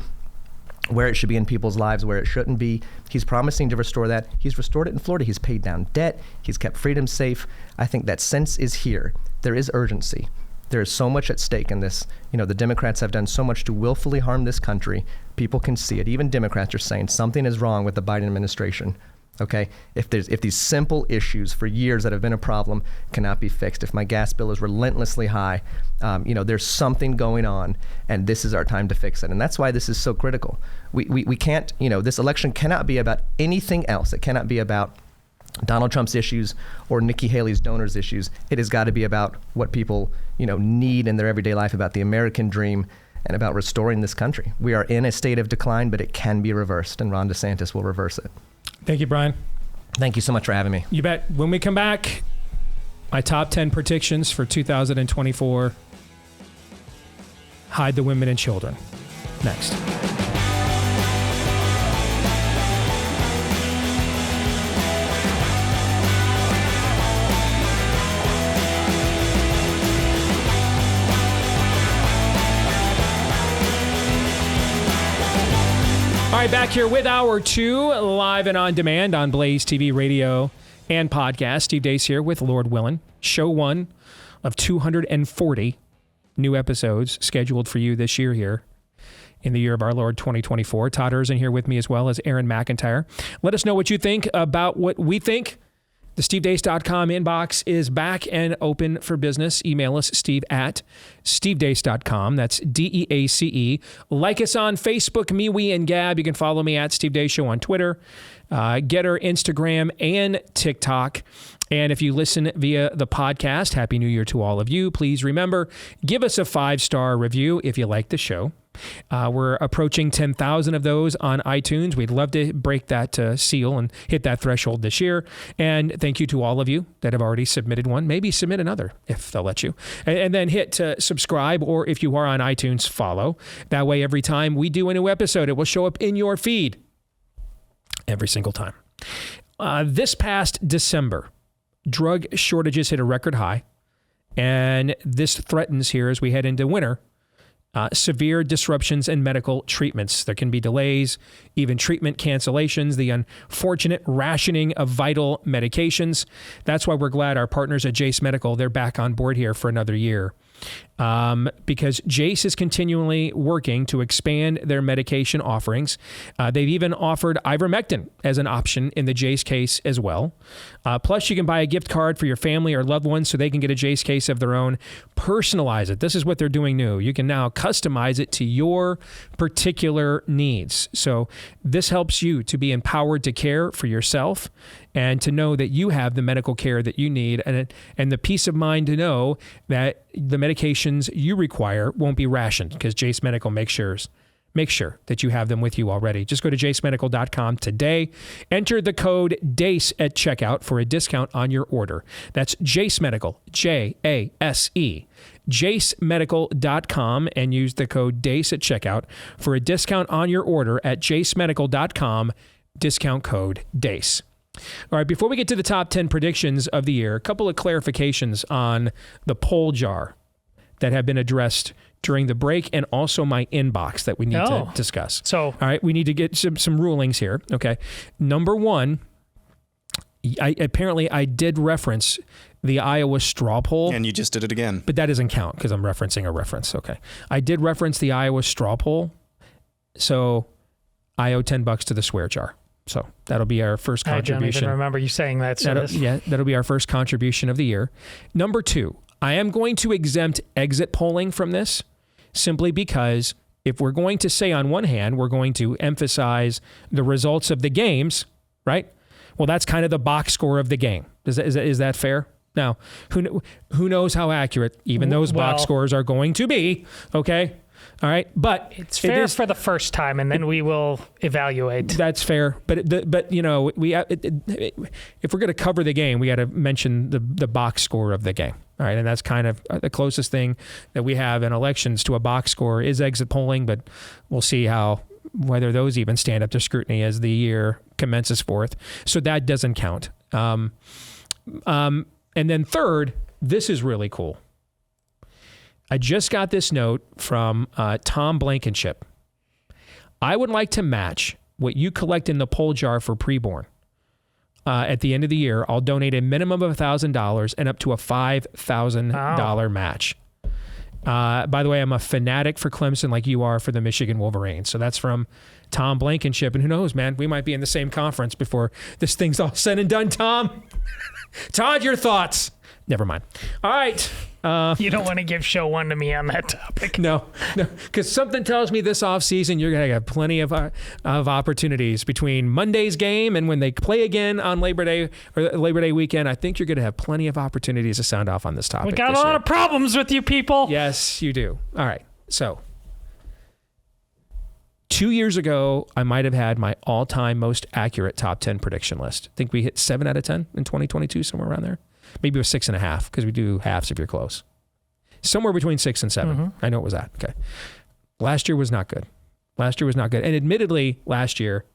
where it should be in people's lives, where it shouldn't be. He's promising to restore that. He's restored it in Florida. He's paid down debt. He's kept freedom safe. I think that sense is here. There is urgency. There is so much at stake in this. The Democrats have done so much to willfully harm this country. People can see it. Even Democrats are saying something is wrong with the Biden administration. Okay, if these simple issues for years that have been a problem cannot be fixed, if my gas bill is relentlessly high, there's something going on, and this is our time to fix it. And that's why this is so critical. We can't, this election cannot be about anything else. It cannot be about Donald Trump's issues or Nikki Haley's donors' issues. It has got to be about what people, need in their everyday life, about the American dream and about restoring this country. We are in a state of decline, but it can be reversed, and Ron DeSantis will reverse it. Thank you, Bryan. Thank you so much for having me. You bet. When we come back, my top 10 predictions for 2024. Hide the women and children. Next. All right, back here with Hour 2, live and on demand on Blaze TV, radio, and podcast. Steve Deace here with Lord Willen. Show 1 of 240 new episodes scheduled for you this year here in the year of our Lord 2024. Todd Erzin here with me, as well as Aaron McIntyre. Let us know what you think about what we think. The stevedeace.com inbox is back and open for business. Email us, steve@stevedeace.com. That's DEACE. Like us on Facebook, me, we, and Gab. You can follow me at Steve Deace Show on Twitter, Getter, Instagram, and TikTok. And if you listen via the podcast, Happy New Year to all of you. Please remember, give us a 5-star review if you like the show. We're approaching 10,000 of those on iTunes. We'd love to break that seal and hit that threshold this year. And thank you to all of you that have already submitted one. Maybe submit another if they'll let you. And then hit subscribe, or if you are on iTunes, follow. That way, every time we do a new episode, it will show up in your feed every single time. This past December, drug shortages hit a record high. And this threatens here as we head into winter. Severe disruptions in medical treatments. There can be delays, even treatment cancellations, the unfortunate rationing of vital medications. That's why we're glad our partners at Jace Medical, they're back on board here for another year. because Jace is continually working to expand their medication offerings. They've even offered ivermectin as an option in the Jace case as well. Plus, you can buy a gift card for your family or loved ones so they can get a Jace case of their own. Personalize it. This is what they're doing new. You can now customize it to your particular needs. So this helps you to be empowered to care for yourself and to know that you have the medical care that you need, and the peace of mind to know that the medications you require won't be rationed, because Jace Medical makes sure that you have them with you already. Just go to jacemedical.com today. Enter the code DACE at checkout for a discount on your order. That's Jace Medical, J-A-S-E, jacemedical.com, and use the code DACE at checkout for a discount on your order at jacemedical.com, discount code DACE. All right, before we get to the top 10 predictions of the year, a couple of clarifications on the poll jar that have been addressed during the break, and also my inbox that we need to discuss. So, all right, we need to get some rulings here. Okay. Number one, I did reference the Iowa straw poll. And you just did it again. But that doesn't count because I'm referencing a reference. Okay. I did reference the Iowa straw poll. So I owe $10 to the swear jar. So that'll be our first contribution. I don't even remember you saying that. That'll be our first contribution of the year. Number two, I am going to exempt exit polling from this, simply because if we're going to say on one hand, we're going to emphasize the results of the games, right? Well, that's kind of the box score of the game. Is that fair? Now, who knows how accurate even those box scores are going to be, okay? All right, but it's fair for the first time, and then we will evaluate. That's fair, but you know, if we're going to cover the game, we got to mention the box score of the game. All right, and that's kind of the closest thing that we have in elections to a box score is exit polling, but we'll see whether those even stand up to scrutiny as the year commences forth. So that doesn't count. And then third, this is really cool. I just got this note from Tom Blankenship. I would like to match what you collect in the poll jar for preborn. At the end of the year, I'll donate a minimum of $1,000 and up to a $5,000 match. By the way, I'm a fanatic for Clemson like you are for the Michigan Wolverines. So that's from Tom Blankenship. And who knows, man, we might be in the same conference before this thing's all said and done, Tom. Todd, your thoughts? Never mind. All right. You don't want to give show one to me on that topic. No, because something tells me this offseason you're going to have plenty of opportunities between Monday's game and when they play again on Labor Day or Labor Day weekend. I think you're going to have plenty of opportunities to sound off on this topic. We got a lot of problems with you people. Yes, you do. All right. So 2 years ago, I might have had my all-time most accurate top 10 prediction list. I think we hit 7 out of 10 in 2022, somewhere around there. Maybe it was 6.5 because we do halves if you're close. Somewhere between 6 and 7. Mm-hmm. I know it was that. Okay. Last year was not good. And admittedly, last year,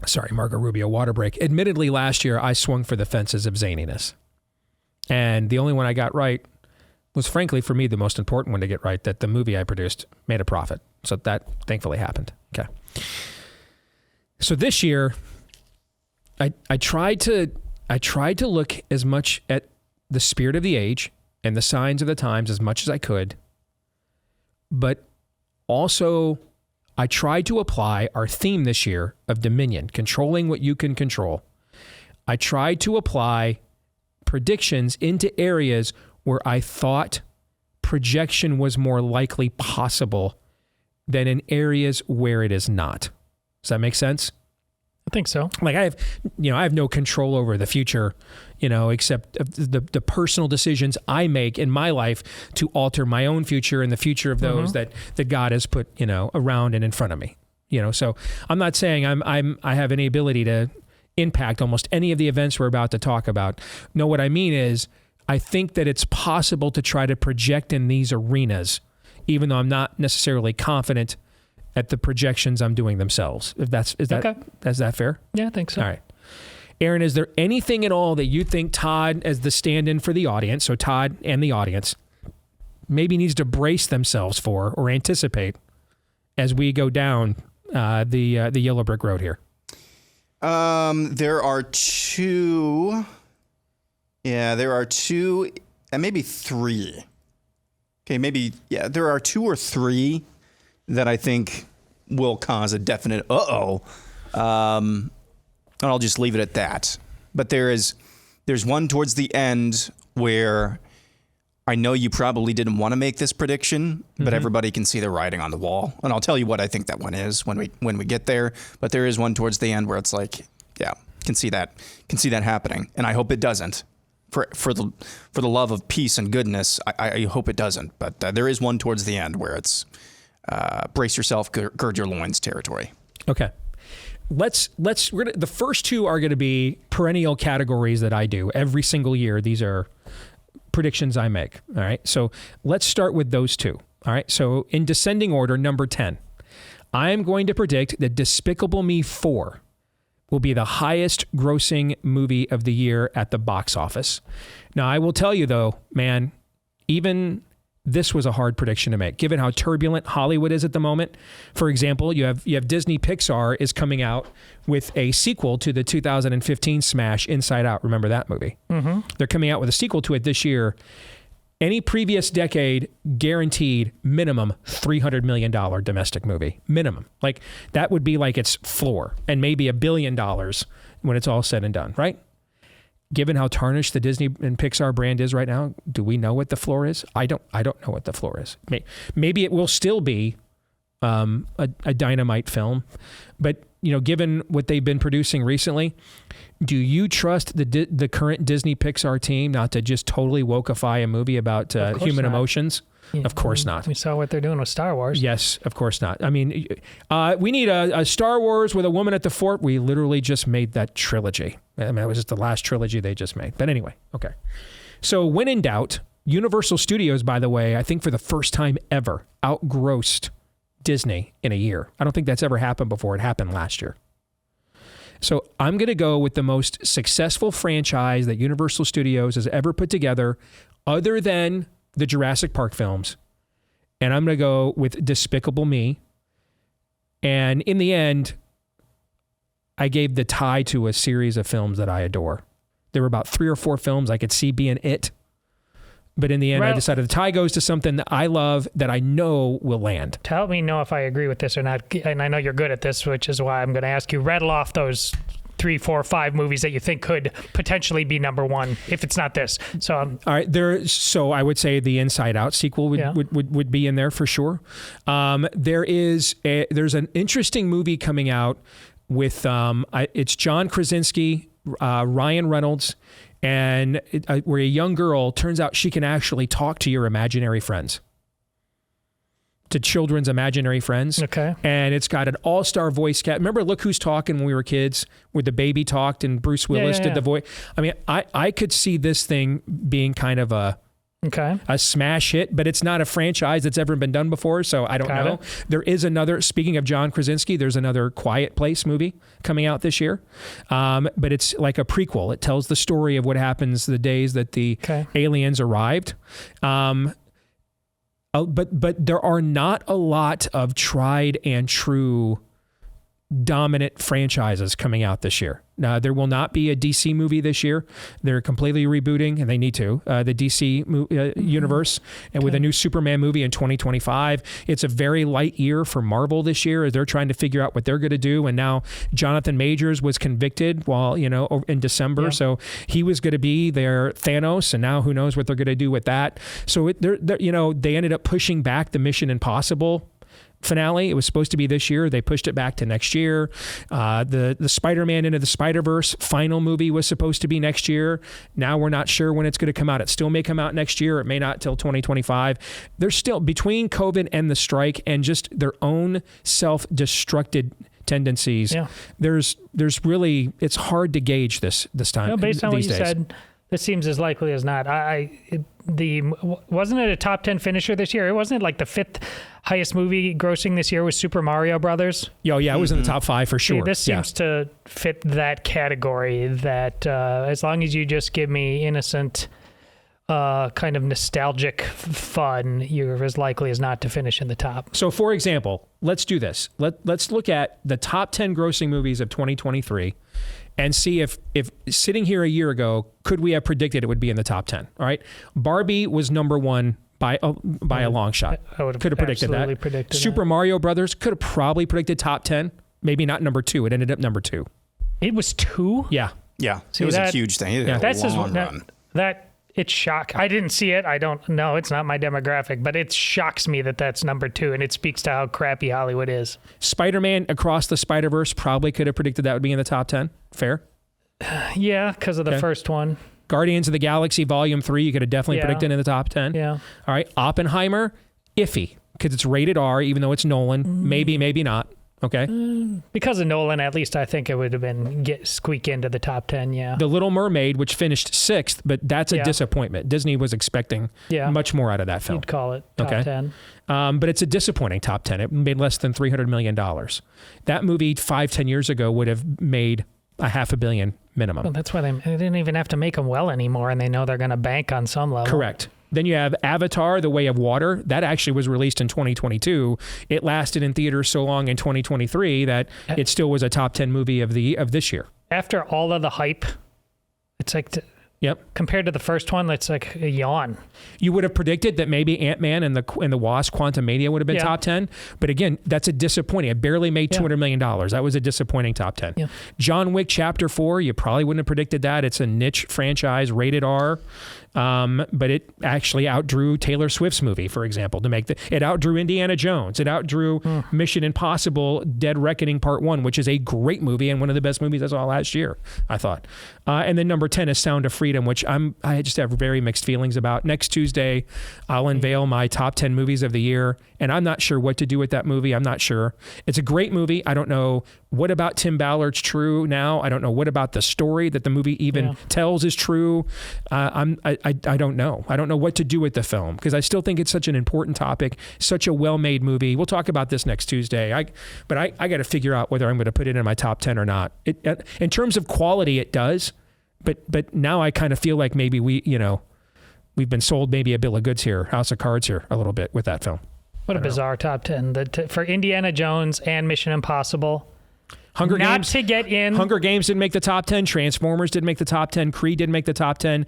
sorry, Marco Rubio, water break. Admittedly, last year, I swung for the fences of zaniness. And the only one I got right was, frankly, for me, the most important one to get right, that the movie I produced made a profit. So that thankfully happened. Okay. So this year, I tried to look as much at the spirit of the age and the signs of the times as much as I could, but also I tried to apply our theme this year of dominion, controlling what you can control. I tried to apply predictions into areas where I thought projection was more likely possible than in areas where it is not. Does that make sense? I think so. Like I have no control over the future, except the personal decisions I make in my life to alter my own future and the future of those that God has put, around and in front of me. So I'm not saying I have any ability to impact almost any of the events we're about to talk about. No, what I mean is I think that it's possible to try to project in these arenas, even though I'm not necessarily confident at the projections I'm doing themselves. Is that fair? Yeah, I think so. All right. Aaron, is there anything at all that you think Todd, as the stand-in for the audience, so Todd and the audience, maybe needs to brace themselves for or anticipate as we go down the yellow brick road here? There are two, and maybe three Okay, maybe, yeah, there are 2 or 3 that I think will cause a definite and I'll just leave it at that. But there's one towards the end where I know you probably didn't want to make this prediction, but everybody can see the writing on the wall. And I'll tell you what I think that one is when we get there. But there is one towards the end where it's like, yeah, can see that happening. And I hope it doesn't. For the love of peace and goodness, I hope it doesn't. But there is one towards the end where it's brace yourself, gird your loins territory. Okay. The first 2 are going to be perennial categories that I do every single year. These are predictions I make. All right. So let's start with those 2. All right. So in descending order, number 10, I am going to predict that Despicable Me 4 will be the highest grossing movie of the year at the box office. Now, I will tell you though, man, even this was a hard prediction to make, given how turbulent Hollywood is at the moment. For example, you have Disney Pixar is coming out with a sequel to the 2015 smash Inside Out. Remember that movie? Mm-hmm. They're coming out with a sequel to it this year. Any previous decade, guaranteed minimum $300 million domestic movie. Minimum. Like that would be like its floor, and maybe $1 billion when it's all said and done, right? Given how tarnished the Disney and Pixar brand is right now, do we know what the floor is? I don't know what the floor is. Maybe it will still be a dynamite film, but given what they've been producing recently, do you trust the current Disney Pixar team not to just totally wokeify a movie about human emotions? Yeah, of course not. We saw what they're doing with Star Wars. Yes, of course not. I mean, we need a Star Wars with a woman at the fort. We literally just made that trilogy. I mean, it was just the last trilogy they just made. But anyway, okay. So when in doubt, Universal Studios, by the way, I think for the first time ever, outgrossed Disney in a year. I don't think that's ever happened before. It happened last year. So I'm going to go with the most successful franchise that Universal Studios has ever put together, other than the Jurassic Park films. And I'm going to go with Despicable Me. And in the end, I gave the tie to a series of films that I adore. There were about 3 or 4 films I could see being it. But in the end, I decided the tie goes to something that I love that I know will land. To help me know if I agree with this or not, and I know you're good at this, which is why I'm going to ask you, rattle off those 3, 4, 5 movies that you think could potentially be number 1 if it's not this. So all right, so I would say the Inside Out sequel would be in there for sure. There's an interesting movie coming out with it's John Krasinski, Ryan Reynolds, and where a young girl turns out she can actually talk to your imaginary friends. To children's imaginary friends. Okay. And it's got an all-star voice cast. Remember Look Who's Talking when we were kids, where the baby talked and Bruce Willis did the voice? I mean, I could see this thing being kind of a smash hit, but it's not a franchise that's ever been done before, so I don't know. There is another, speaking of John Krasinski, there's another Quiet Place movie coming out this year, but it's like a prequel. It tells the story of what happens the days that the aliens arrived. But there are not a lot of tried and true dominant franchises coming out this year. Now, there will not be a DC movie this year. They're completely rebooting, and they need to, the DC universe, and with a new Superman movie in 2025. It's a very light year for Marvel this year as they're trying to figure out what they're going to do. And now Jonathan Majors was convicted in December. So he was going to be their Thanos, and now who knows what they're going to do with that. So they ended up pushing back the Mission Impossible finale. It was supposed to be this year. They pushed it back to next year. The Spider-Man Into the Spider-Verse final movie was supposed to be next year. Now we're not sure when it's going to come out. It still may come out next year. It may not till 2025. There's still, between COVID and the strike and just their own self-destructed tendencies, there's really, it's hard to gauge this time. Based on what you days. said, this seems as likely as not. Wasn't it a top 10 finisher this year? It wasn't like the 5th highest movie grossing this year was Super Mario Brothers. Yeah, it was in the top 5 for sure. See, this seems to fit that category. That as long as you just give me innocent, kind of nostalgic fun, you're as likely as not to finish in the top. So, for example, let's do this. Let's look at the top 10 grossing movies of 2023. And see if sitting here a year ago, could we have predicted it would be in the top 10? All right. Barbie was number 1 by a long shot. I would have Could have predicted that. predicted Super that. Mario Brothers could have probably predicted top 10. Maybe not number 2. It ended up number 2. It was 2? Yeah. Yeah, See, it was that- a huge thing. It had That's a just long run. It's shock. I didn't see it. I don't know. It's not my demographic, but it shocks me that that's number 2, and it speaks to how crappy Hollywood is. Spider-Man Across the Spider-Verse probably could have predicted that would be in the top 10. Fair. Yeah, because of the first one. Guardians of the Galaxy Volume 3, you could have definitely predicted in the top 10. Yeah. All right. Oppenheimer, iffy, because it's rated R, even though it's Nolan. Maybe, maybe not. Okay. Because of Nolan, at least I think it would have been squeak into the top 10, yeah. The Little Mermaid, which finished 6th, but that's a disappointment. Disney was expecting much more out of that film. You'd call it top 10. But it's a disappointing top 10. It made less than $300 million. That movie 5-10 years ago would have made $500 million minimum. Well, that's why they didn't even have to make them well anymore, and they know they're going to bank on some level. Correct. Then you have Avatar, The Way of Water. That actually was released in 2022. It lasted in theaters so long in 2023 that it still was a top 10 movie of this year. After all of the hype, it's like... Compared to the first one, it's like a yawn. You would have predicted that maybe Ant-Man and the Wasp: Quantumania would have been top 10, but again, that's a disappointing. It barely made $200 million. That was a disappointing top 10. Yeah. John Wick Chapter 4, you probably wouldn't have predicted that. It's a niche franchise, rated R, but it actually outdrew Taylor Swift's movie, for example. It outdrew Indiana Jones. It outdrew Mission Impossible: Dead Reckoning Part 1, which is a great movie and one of the best movies I saw last year, I thought. And then number 10 is Sound of Freedom, which I just have very mixed feelings about. Next Tuesday, I'll unveil my top 10 movies of the year, and I'm not sure what to do with that movie. I'm not sure. It's a great movie. I don't know what about Tim Ballard's true now. I don't know what about the story that the movie even tells is true. I don't know. I don't know what to do with the film because I still think it's such an important topic, such a well-made movie. We'll talk about this next Tuesday. But I got to figure out whether I'm going to put it in my top 10 or not. In terms of quality, it does. But now I kind of feel like maybe we've been sold maybe a bill of goods here, House of Cards here a little bit with that film. What a bizarre top 10. For Indiana Jones and Mission Impossible. Hunger Not Games to get in. Hunger Games didn't make the top 10. Transformers didn't make the top 10. Creed didn't make the top 10.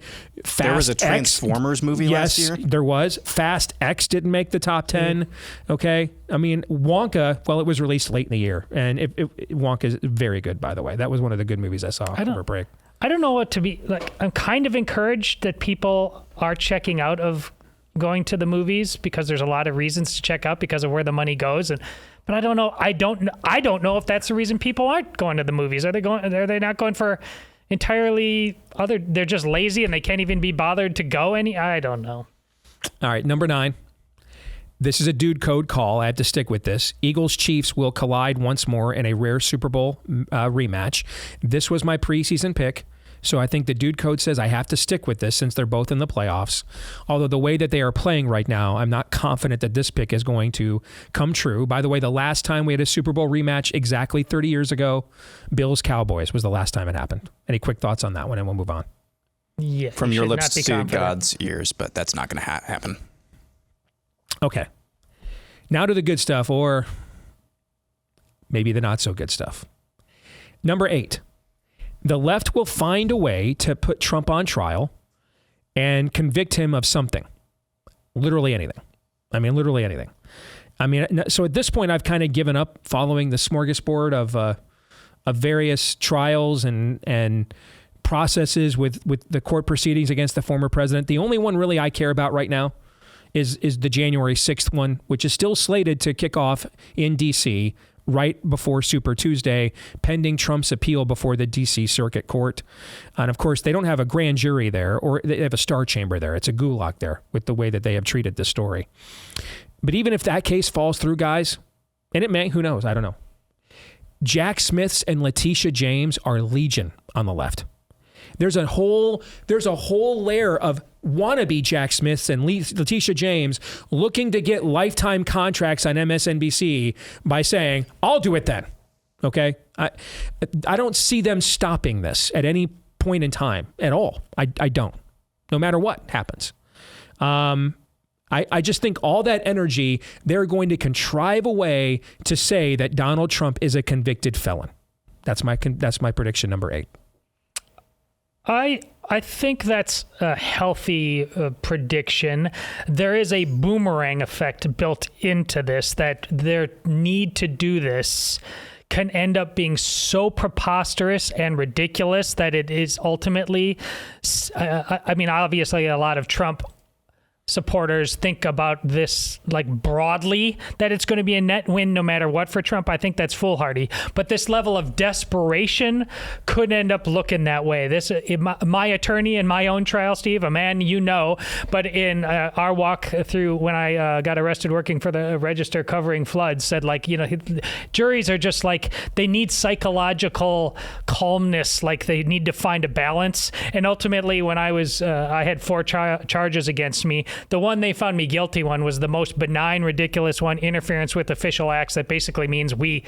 There was a Transformers movie last year? Yes, there was. Fast X didn't make the top 10. Okay. I mean, Wonka, well, it was released late in the year. And Wonka is very good, by the way. That was one of the good movies I saw over break. I don't know what to be like. I'm kind of encouraged that people are checking out of going to the movies because there's a lot of reasons to check out because of where the money goes. But I don't know. I don't know if that's the reason people aren't going to the movies. Are they not going for entirely other? They're just lazy and they can't even be bothered to go any. I don't know. All right, number 9. This is a dude code call. I have to stick with this. Eagles-Chiefs will collide once more in a rare Super Bowl rematch. This was my preseason pick, so I think the dude code says I have to stick with this since they're both in the playoffs. Although the way that they are playing right now, I'm not confident that this pick is going to come true. By the way, the last time we had a Super Bowl rematch exactly 30 years ago, Bills-Cowboys was the last time it happened. Any quick thoughts on that one, and we'll move on. Yeah, From your lips to God's ears, but that's not going to happen. Okay. Now to the good stuff, or maybe the not so good stuff. Number 8. The left will find a way to put Trump on trial and convict him of something. Literally anything. I mean, literally anything. I mean, so at this point, I've kind of given up following the smorgasbord of various trials and processes with the court proceedings against the former president. The only one really I care about right now is the January 6th one, which is still slated to kick off in D.C. right before Super Tuesday, pending Trump's appeal before the D.C. Circuit Court. And of course, they don't have a grand jury there, or they have a star chamber there. It's a gulag there with the way that they have treated this story. But even if that case falls through, guys, and it may, who knows? I don't know. Jack Smiths and Letitia James are legion on the left. There's a whole layer of wannabe Jack Smiths and Letitia James looking to get lifetime contracts on MSNBC by saying, I'll do it then. Okay? I don't see them stopping this at any point in time at all. I don't. No matter what happens. I just think all that energy, they're going to contrive a way to say that Donald Trump is a convicted felon. That's my prediction, number 8. I think that's a healthy prediction. There is a boomerang effect built into this, that their need to do this can end up being so preposterous and ridiculous that it is ultimately, I mean, obviously a lot of Trump supporters think about this like broadly, that it's going to be a net win no matter what for Trump. I think that's foolhardy. But this level of desperation could end up looking that way. This, my attorney in my own trial, Steve, a man you know, but in our walk through when I got arrested working for the Register covering floods, said like, you know, juries are just like, they need psychological calmness, like they need to find a balance. And ultimately, when I was, I had 4 charges against me. The one they found me guilty one was the most benign, ridiculous one, interference with official acts. That basically means we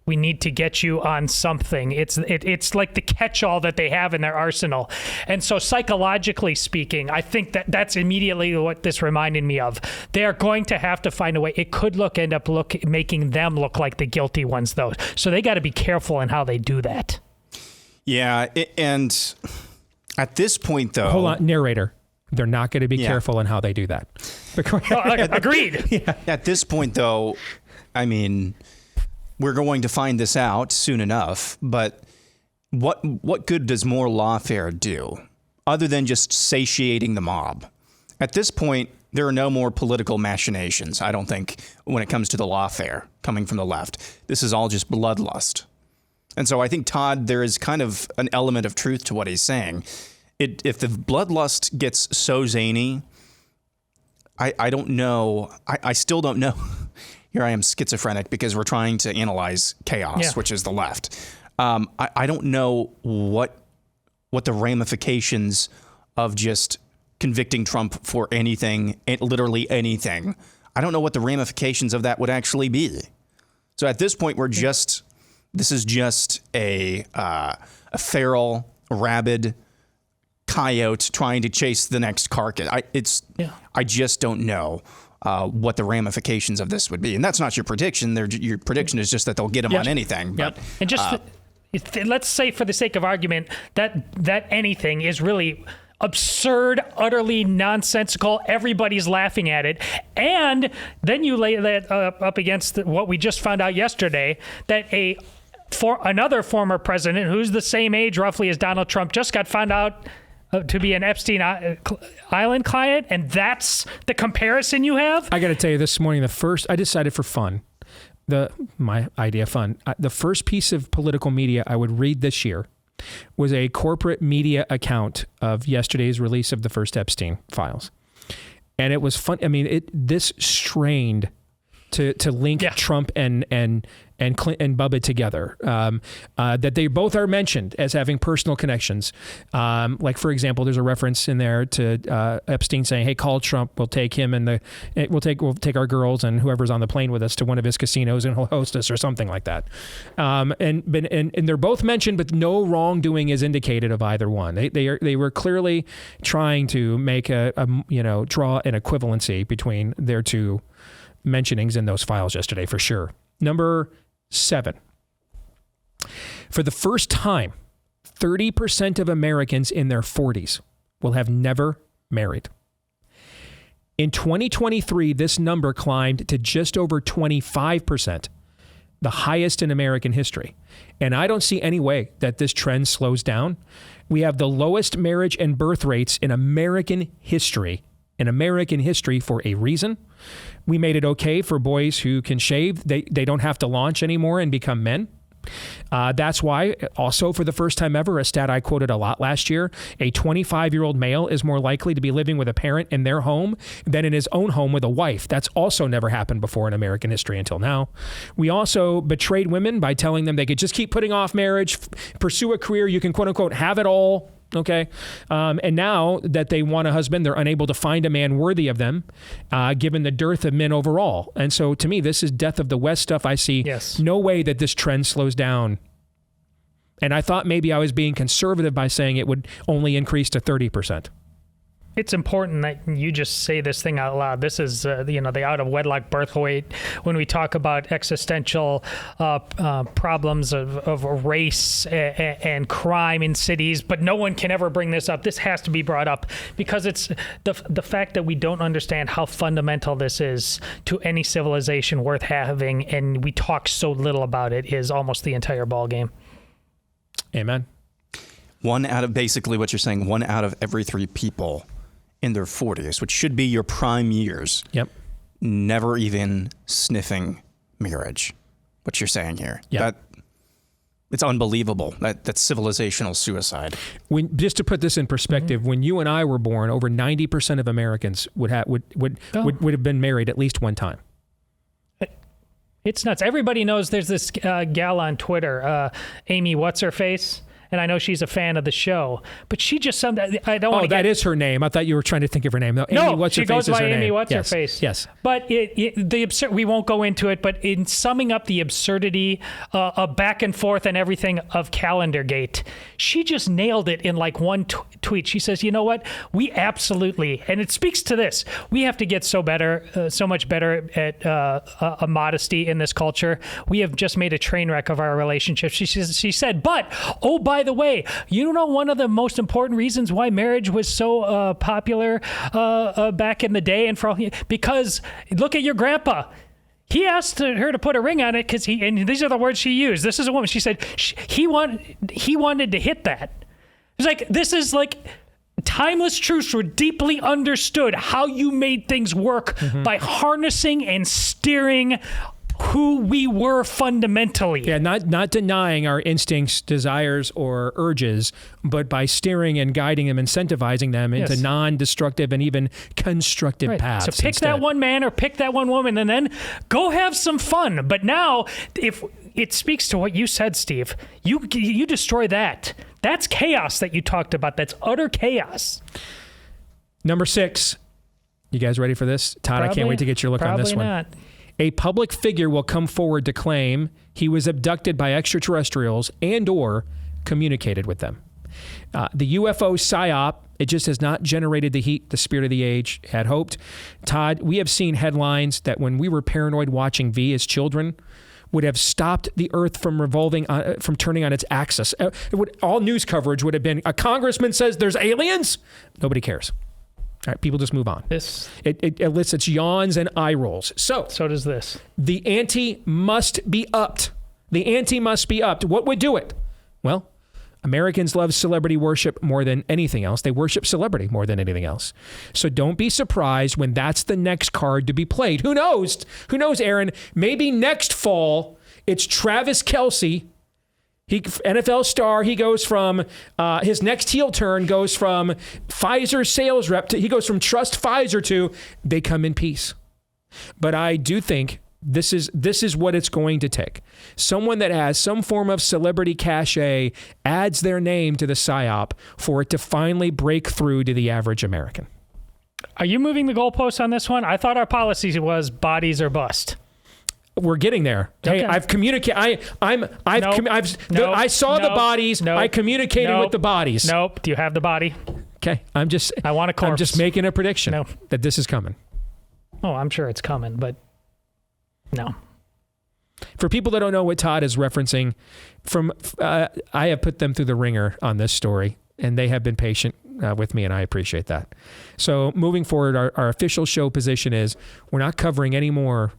need to get you on something. It's like the catch-all that they have in their arsenal. And so psychologically speaking, I think that's immediately what this reminded me of. They are going to have to find a way. It could end up making them look like the guilty ones, though. So they got to be careful in how they do that. Yeah, and at this point, though... Hold on, narrator. They're not going to be careful in how they do that. Agreed. Yeah. At this point, though, I mean, we're going to find this out soon enough. But what good does more lawfare do other than just satiating the mob? At this point, there are no more political machinations, I don't think, when it comes to the lawfare coming from the left. This is all just bloodlust. And so I think, Todd, there is kind of an element of truth to what he's saying. If the bloodlust gets so zany, I don't know. I still don't know. Here I am schizophrenic because we're trying to analyze chaos, which is the left. I don't know what the ramifications of just convicting Trump for anything, literally anything. I don't know what the ramifications of that would actually be. So at this point, this is just a feral, rabid coyote trying to chase the next carcass. I just don't know what the ramifications of this would be. And that's not your prediction. Your prediction is just that they'll get him on anything. But, and just let's say, for the sake of argument, that anything is really absurd, utterly nonsensical. Everybody's laughing at it. And then you lay that up against what we just found out yesterday, that another former president who's the same age roughly as Donald Trump just got found out to be an Epstein Island client, and that's the comparison you have? I got to tell you, this morning, I decided for fun, my idea of fun, the first piece of political media I would read this year was a corporate media account of yesterday's release of the first Epstein files. And it was fun. I mean, this strained to link Trump and Clinton and Bubba together, that they both are mentioned as having personal connections. Like, for example, there's a reference in there to Epstein saying, "Hey, call Trump. We'll take him and we'll take our girls and whoever's on the plane with us to one of his casinos and he'll host us," or something like that. And they're both mentioned, but no wrongdoing is indicated of either one. They were clearly trying to make draw an equivalency between their two mentionings in those files yesterday, for sure. Number 7. For the first time, 30% of Americans in their 40s will have never married. In 2023, this number climbed to just over 25%, the highest in American history. And I don't see any way that this trend slows down. We have the lowest marriage and birth rates in American history for a reason. We made it okay for boys who can shave. They don't have to launch anymore and become men. That's why, also for the first time ever, a stat I quoted a lot last year, a 25-year-old male is more likely to be living with a parent in their home than in his own home with a wife. That's also never happened before in American history until now. We also betrayed women by telling them they could just keep putting off marriage, pursue a career, you can quote unquote have it all. Okay. And now that they want a husband, they're unable to find a man worthy of them, given the dearth of men overall. And so to me, this is death of the West stuff. I see no way that this trend slows down. And I thought maybe I was being conservative by saying it would only increase to 30%. It's important that you just say this thing out loud. This is, the out of wedlock birth weight. When we talk about existential problems of race and crime in cities, but no one can ever bring this up. This has to be brought up because it's the fact that we don't understand how fundamental this is to any civilization worth having, and we talk so little about it is almost the entire ballgame. Amen. Basically what you're saying, 1 out of every 3 people in their 40s, which should be your prime years, Yep. never even sniffing marriage. What you're saying here. Yep. It's unbelievable. That's civilizational suicide. Just to put this in perspective, when you and I were born, over 90% of Americans would have been married at least one time. It's nuts. Everybody knows there's this gal on Twitter, Amy What's-Her-Face. And I know she's a fan of the show, but she just I don't want to that is her name. I thought you were trying to think of her name. No, Amy What's-Her-Face she goes is by her Amy name. What's-Her-Face. Yes. But the absurd. We won't go into it. But in summing up the absurdity, back and forth and everything of Calendargate, she just nailed it in like one tweet. She says, "You know what? We absolutely," and it speaks to this. We have to get so much better at a modesty in this culture. We have just made a train wreck of our relationship. She said, "But by the way, you know one of the most important reasons why marriage was so popular back in the day, and because look at your grandpa. He asked her to put a ring on it because and these are the words she used. This is a woman. She said he wanted to hit that. It's like this is like." Timeless truths were deeply understood how you made things work by harnessing and steering who we were fundamentally. Yeah, not denying our instincts, desires, or urges, but by steering and guiding them, incentivizing them into non-destructive and even constructive paths. So pick instead. that one man or pick that one woman and then go have some fun. But now, if it speaks to what you said, Steve, you destroy that. That's chaos that you talked about. That's utter chaos. Number 6. You guys ready for this? Todd, I can't wait to get your look on this one. Probably not. A public figure will come forward to claim he was abducted by extraterrestrials and or communicated with them. The UFO PSYOP, it just has not generated the heat the spirit of the age had hoped. Todd, we have seen headlines that when we were paranoid watching V as children, would have stopped the Earth from revolving, from turning on its axis. All news coverage would have been, a congressman says there's aliens. Nobody cares. All right, people just move on. It elicits yawns and eye rolls. So does this. The ante must be upped. The ante must be upped. What would do it? Well, Americans love celebrity worship more than anything else. They worship celebrity more than anything else. So don't be surprised when that's the next card to be played. Who knows? Who knows, Aaron? Maybe next fall, it's Travis Kelce. NFL star, he goes from, his next heel turn goes from Pfizer sales rep he goes from trust Pfizer to they come in peace. But I do think this is what it's going to take. Someone that has some form of celebrity cachet adds their name to the PSYOP for it to finally break through to the average American. Are you moving the goalposts on this one? I thought our policy was bodies or bust. We're getting there. Okay. Hey, I've communicated. I saw the bodies. I communicated with the bodies. Nope. Do you have the body? Okay. I want a corpse. I'm just making a prediction that this is coming. Oh, I'm sure it's coming, but no. For people that don't know what Todd is referencing, I have put them through the ringer on this story, and they have been patient with me, and I appreciate that. So moving forward, our official show position is we're not covering any more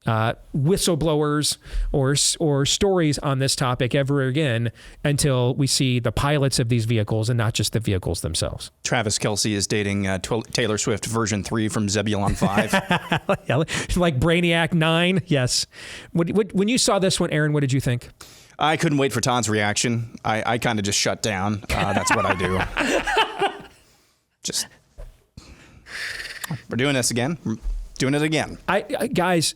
whistleblowers or stories on this topic ever again until we see the pilots of these vehicles and not just the vehicles themselves. Travis Kelce is dating Taylor Swift version 3 from Zebulon 5. Like Brainiac 9. Yes. When you saw this one, Aaron, what did you think? I couldn't wait for Todd's reaction. I kind of just shut down. That's what I do. We're doing this again. Doing it again. Guys,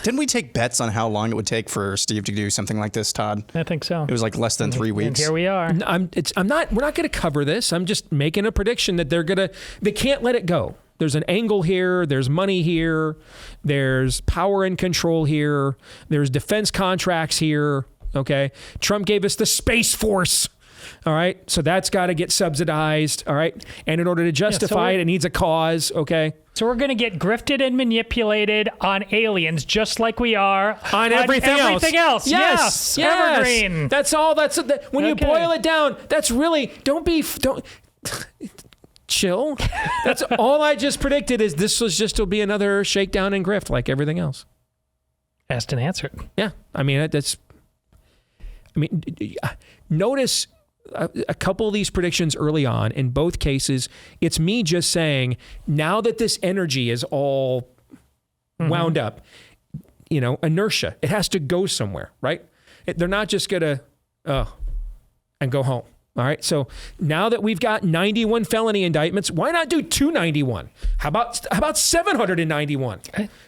didn't we take bets on how long it would take for Steve to do something like this, Todd? I think so. It was like less than 3 weeks. And here we are. We're not going to cover this. I'm just making a prediction that they can't let it go. There's an angle here. There's money here. There's power and control here. There's defense contracts here. Okay. Trump gave us the Space Force. All right. So that's got to get subsidized. All right. And in order to justify it needs a cause. Okay. So we're going to get grifted and manipulated on aliens, just like we are on everything else. Yes. Evergreen. That's all. When you boil it down, that's really, don't chill. That's all I just predicted is this will be another shakedown and grift like everything else. Asked and answered. Yeah. I mean, notice a couple of these predictions early on. In both cases, it's me just saying, now that this energy is all wound up, inertia, it has to go somewhere, right? They're not just going to, and go home. All right. So now that we've got 91 felony indictments, why not do 291? How about 791?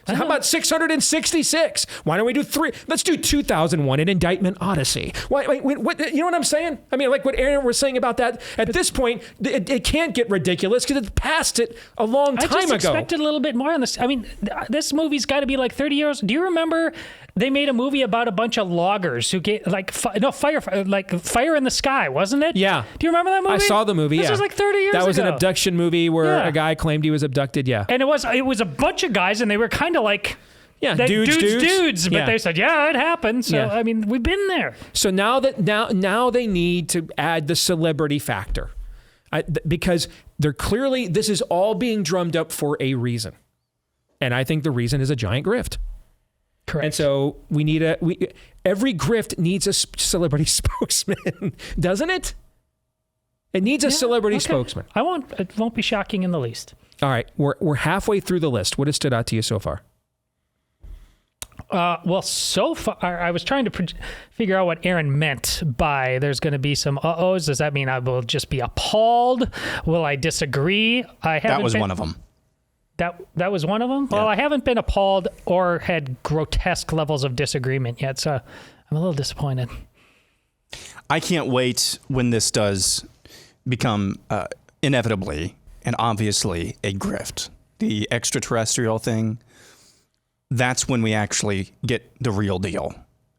How about 666? Why don't we do 3? Let's do 2001, an indictment odyssey. What, you know what I'm saying? I mean, like what Aaron was saying about that. At this point, it can't get ridiculous because it's past it a long time ago. I just expected a little bit more on this. I mean, this movie's got to be like 30 years. Do you remember they made a movie about a bunch of loggers who get fire in the sky, wasn't it? Yeah. Do you remember that movie? I saw the movie. This was like 30 years ago. That was an abduction movie where a guy claimed he was abducted. Yeah. And it was a bunch of guys, and they were kind of like, dudes. But they said, it happened. So I mean, we've been there. So now they need to add the celebrity factor, because they're clearly, this is all being drummed up for a reason, and I think the reason is a giant grift. Correct. And so every grift needs a celebrity spokesman, doesn't it? It needs a celebrity spokesman. It won't be shocking in the least. All right, we're halfway through the list. What has stood out to you so far? So far, I was trying to figure out what Aaron meant by there's going to be some uh-ohs. Does that mean I will just be appalled? Will I disagree? That was one of them. That was one of them? Yeah. Well, I haven't been appalled or had grotesque levels of disagreement yet, so I'm a little disappointed. I can't wait when this does become inevitably and obviously a grift. The extraterrestrial thing, that's when we actually get the real deal.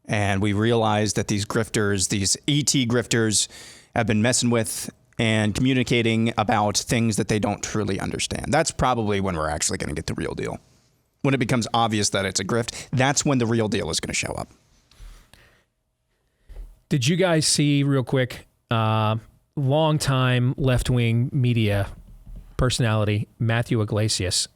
And we realize that these grifters, these ET grifters, have been messing with and communicating about things that they don't truly understand. That's probably when we're actually going to get the real deal. When it becomes obvious that it's a grift, that's when the real deal is going to show up. Did you guys see, real quick, longtime left-wing media personality Matthew Iglesias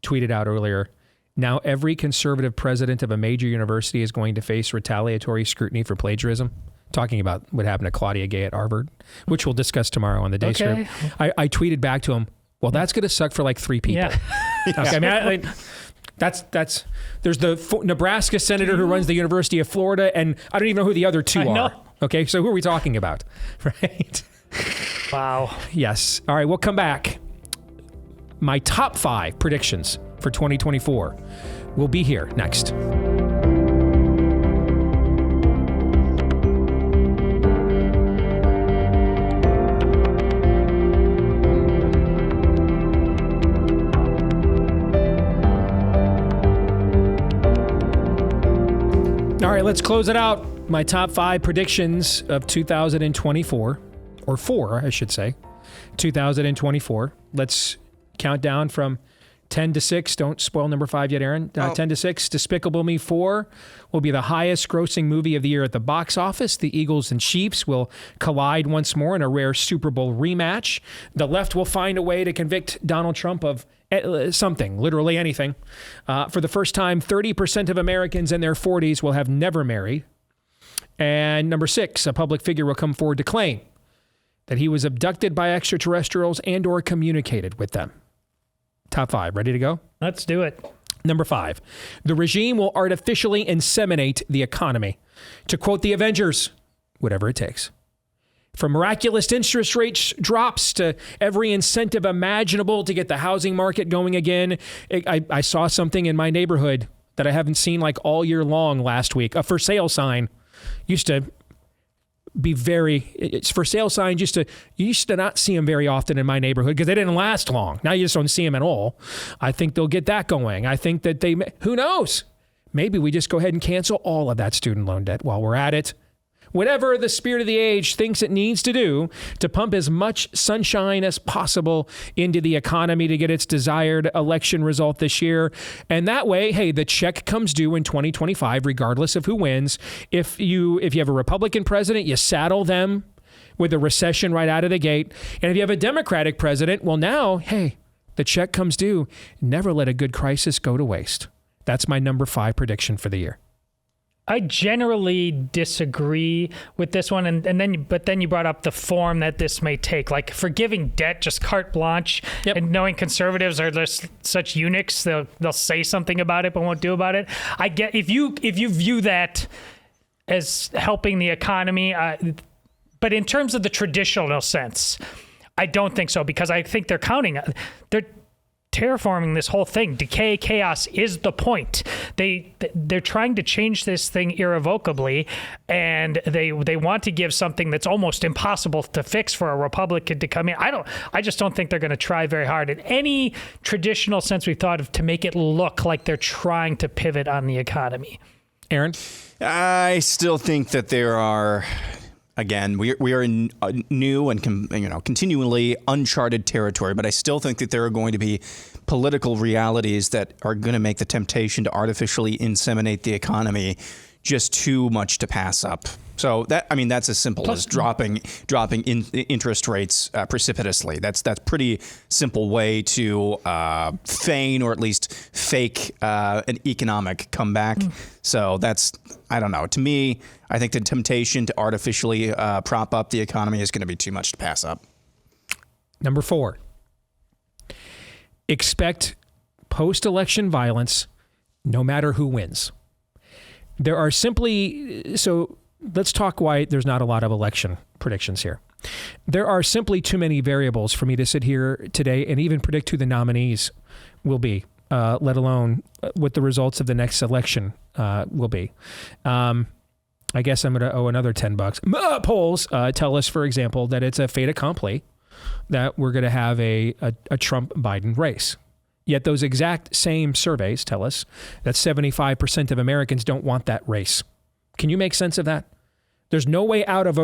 tweeted out earlier, now every conservative president of a major university is going to face retaliatory scrutiny for plagiarism? Talking about what happened to Claudia Gay at Harvard, which we'll discuss tomorrow on the Deace Show. I tweeted back to him, well, that's going to suck for like 3 people. Yeah. Okay, I mean, there's the Nebraska senator who runs the University of Florida, and I don't even know who the other 2 are. Okay, so who are we talking about? Right? Wow. Yes. All right, we'll come back. My top 5 predictions for 2024 will be here next. All right, let's close it out. My top 5 predictions of 2024, or 4, I should say, 2024. Let's count down from 10 to 6. Don't spoil number 5 yet, Aaron. 10 to 6. Despicable Me 4 will be the highest grossing movie of the year at the box office. The Eagles and Chiefs will collide once more in a rare Super Bowl rematch. The left will find a way to convict Donald Trump of something, literally anything. For the first time, 30% of Americans in their 40s will have never married. And number 6, a public figure will come forward to claim that he was abducted by extraterrestrials and or communicated with them. Top 5. Ready to go? Let's do it. Number 5, the regime will artificially inseminate the economy. To quote the Avengers, whatever it takes. From miraculous interest rates drops to every incentive imaginable to get the housing market going again. I saw something in my neighborhood that I haven't seen like all year long last week. A for sale sign used to be it's for sale signs you used to not see them very often in my neighborhood because they didn't last long. Now you just don't see them at all. I think they'll get that going. I think that who knows? Maybe we just go ahead and cancel all of that student loan debt while we're at it. whatever the spirit of the age thinks it needs to do to pump as much sunshine as possible into the economy to get its desired election result this year. And that way, hey, the check comes due in 2025, regardless of who wins. If you have a Republican president, you saddle them with a recession right out of the gate. And if you have a Democratic president, well, now, hey, the check comes due. Never let a good crisis go to waste. That's my number 5 prediction for the year. I generally disagree with this one, but then you brought up the form that this may take, like forgiving debt, just carte blanche, and knowing conservatives are just such eunuchs, they'll say something about it but won't do about it. I get if you view that as helping the economy, but in terms of the traditional sense, I don't think so, because I think they're terraforming this whole thing. Decay, chaos is the point. They're trying to change this thing irrevocably, and they want to give something that's almost impossible to fix for a Republican to come in. I just don't think they're going to try very hard in any traditional sense we've thought of to make it look like they're trying to pivot on the economy. Aaron? I still think that there are, again, we are in new and continually uncharted territory, but I still think that there are going to be political realities that are going to make the temptation to artificially inseminate the economy just too much to pass up. So that's as simple as dropping interest rates precipitously. That's pretty simple way to feign, or at least fake, an economic comeback. So that's, I don't know. To me, I think the temptation to artificially prop up the economy is going to be too much to pass up. Number 4, expect post-election violence no matter who wins. There are let's talk why there's not a lot of election predictions here. There are simply too many variables for me to sit here today and even predict who the nominees will be, let alone what the results of the next election will be. I guess I'm going to owe another $10. Polls tell us, for example, that it's a fait accompli that we're going to have a Trump-Biden race. Yet those exact same surveys tell us that 75% of Americans don't want that race. Can you make sense of that? There's no way out of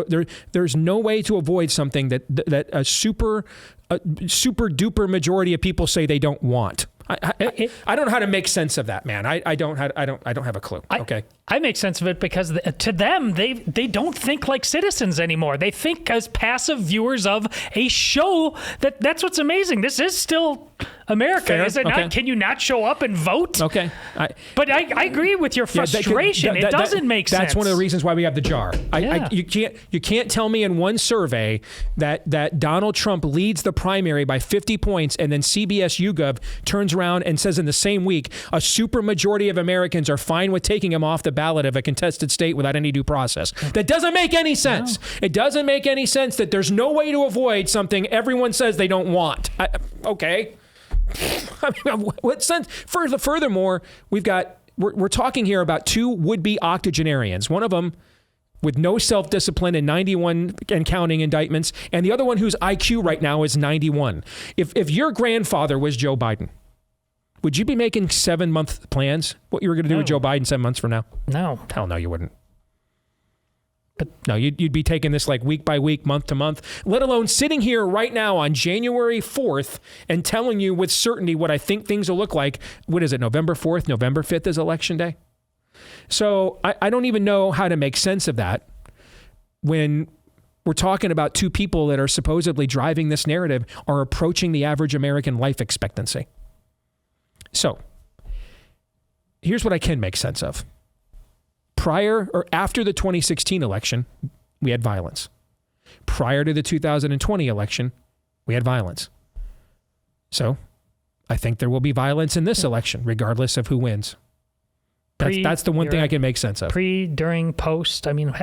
there's no way to avoid something that a super duper majority of people say they don't want. I don't know how to make sense of that, man. I don't have a clue. Okay. I make sense of it because to them, they don't think like citizens anymore. They think as passive viewers of a show. That's what's amazing. This is still America, fair. Is it okay. not? Can you not show up and vote? Okay. But I agree with your frustration. It doesn't make sense. That's one of the reasons why we have the jar. You can't tell me in one survey that Donald Trump leads the primary by 50 points and then CBS YouGov turns around and says in the same week a super majority of Americans are fine with taking him off the ballot of a contested state without any due process. That doesn't make any sense. No. It doesn't make any sense that there's no way to avoid something everyone says they don't want. Okay. I mean, what sense? Furthermore, we're talking here about 2 would-be octogenarians. One of them with no self-discipline and 91 and counting indictments, and the other one whose IQ right now is 91. If your grandfather was Joe Biden, would you be making 7-month plans? What you were going to do with Joe Biden 7 months from now? No. Hell no, you wouldn't. But no, you'd be taking this like week by week, month to month, let alone sitting here right now on January 4th and telling you with certainty what I think things will look like. What is it, November 4th, November 5th is election day? So I don't even know how to make sense of that when we're talking about 2 people that are supposedly driving this narrative are approaching the average American life expectancy. So here's what I can make sense of. Prior or after the 2016 election, we had violence. Prior to the 2020 election, we had violence. So I think there will be violence in this election, regardless of who wins. That's the one thing I can make sense of. Pre, during, post. I mean,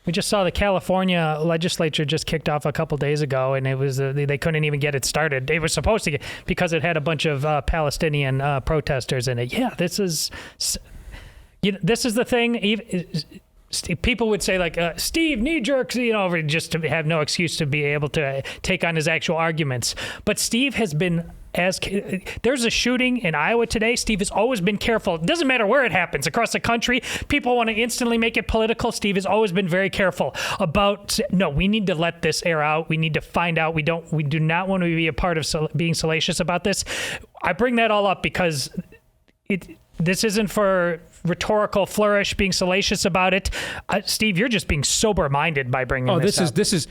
we just saw the California legislature just kicked off a couple days ago, and it was they couldn't even get it started. They were supposed to because it had a bunch of Palestinian protesters in it. Yeah, this is the thing. People would say like Steve knee-jerks, just to have no excuse to be able to take on his actual arguments. But Steve has been there's a shooting in Iowa today. Steve has always been careful. It doesn't matter where it happens across the country. People want to instantly make it political. Steve has always been very careful about, no, we need to let this air out. We need to find out. We do not want to be a part of being salacious about this. I bring that all up because this isn't for rhetorical flourish, being salacious about it. Steve, you're just being sober-minded by bringing this up. This is.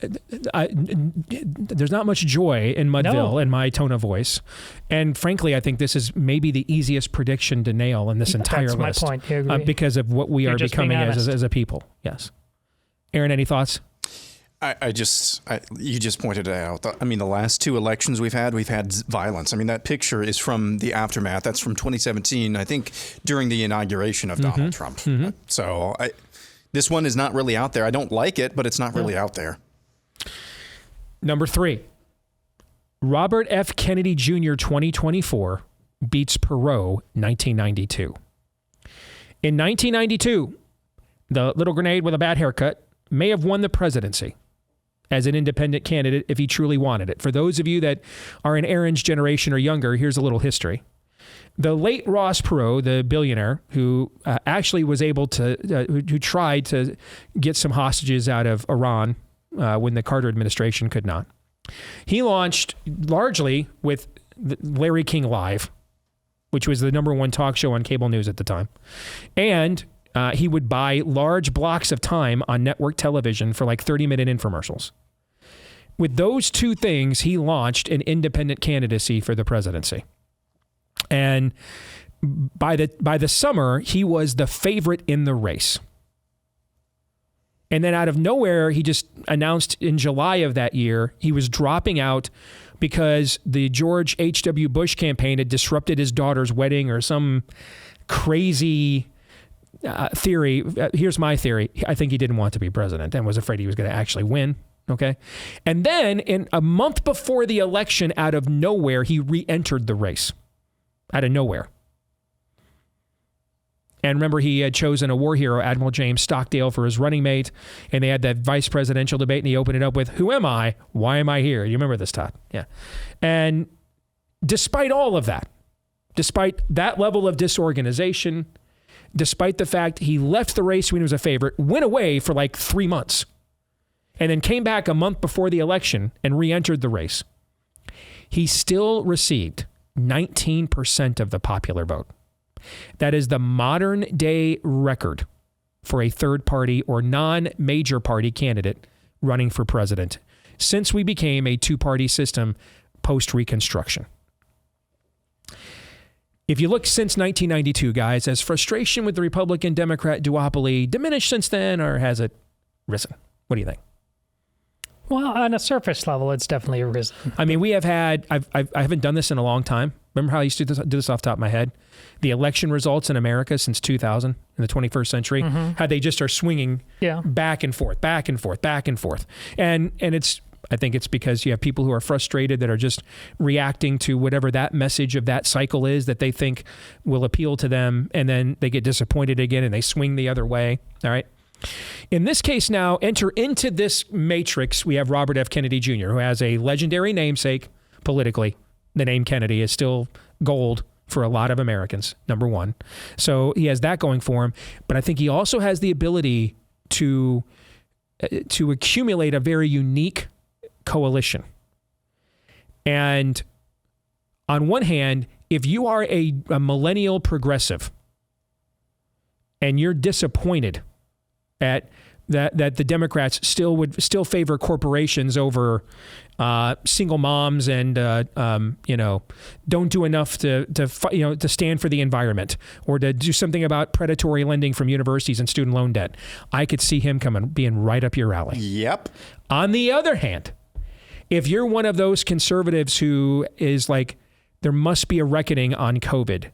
There's not much joy in Mudville in my tone of voice, and frankly, I think this is maybe the easiest prediction to nail in this entire list. That's my point. I agree. Because of what we are becoming as a people. Yes, Aaron, any thoughts? You just pointed it out. I mean, the last two elections we've had violence. I mean, that picture is from the aftermath. That's from 2017, I think, during the inauguration of Donald Trump. So this one is not really out there. I don't like it, but it's not really out there. Number 3, Robert F. Kennedy Jr. 2024 beats Perot 1992. In 1992, the little grenade with a bad haircut may have won the presidency as an independent candidate if he truly wanted it. For those of you that are in Aaron's generation or younger, here's a little history. The late Ross Perot, the billionaire who actually was able to, who tried to get some hostages out of Iran when the Carter administration could not. He launched largely with Larry King Live, which was the #1 talk show on cable news at the time. And he would buy large blocks of time on network television for like 30-minute infomercials. With those two things, he launched an independent candidacy for the presidency. And by the summer, he was the favorite in the race. And then out of nowhere, he just announced in July of that year, he was dropping out because the George H.W. Bush campaign had disrupted his daughter's wedding or some crazy theory. Here's my theory. I think he didn't want to be president and was afraid he was going to actually win. Okay. And then in a month before the election, out of nowhere, he re-entered the race. Out of nowhere. And remember, he had chosen a war hero, Admiral James Stockdale, for his running mate. And they had that vice presidential debate, and he opened it up with, "Who am I? Why am I here?" You remember this, Todd? Yeah. And despite all of that, despite that level of disorganization, despite the fact he left the race when he was a favorite, went away for like 3 months, and then came back a month before the election and re-entered the race, he still received 19% of the popular vote. That is the modern day record for a third party or non-major party candidate running for president since we became a two-party system post-Reconstruction. If you look since 1992, guys, has frustration with the Republican-Democrat duopoly diminished since then, or has it risen? What do you think? Well, on a surface level, it's definitely risen. I mean, we have had, I haven't done this in a long time. Remember how I used to do this off the top of my head? The election results in America since 2000, in the 21st century, how they just are swinging back and forth, back and forth, back and forth. And I think it's because you have people who are frustrated that are just reacting to whatever that message of that cycle is that they think will appeal to them, and then they get disappointed again and they swing the other way, all right? In this case now, enter into this matrix, we have Robert F. Kennedy Jr., who has a legendary namesake politically. The name Kennedy is still gold for a lot of Americans, #1. So he has that going for him. But I think he also has the ability to accumulate a very unique coalition. And on one hand, if you are a millennial progressive and you're disappointed at that the Democrats still favor corporations over single moms and don't do enough to stand for the environment or to do something about predatory lending from universities and student loan debt, I could see him being right up your alley. Yep. On the other hand, if you're one of those conservatives who is like, there must be a reckoning on COVID,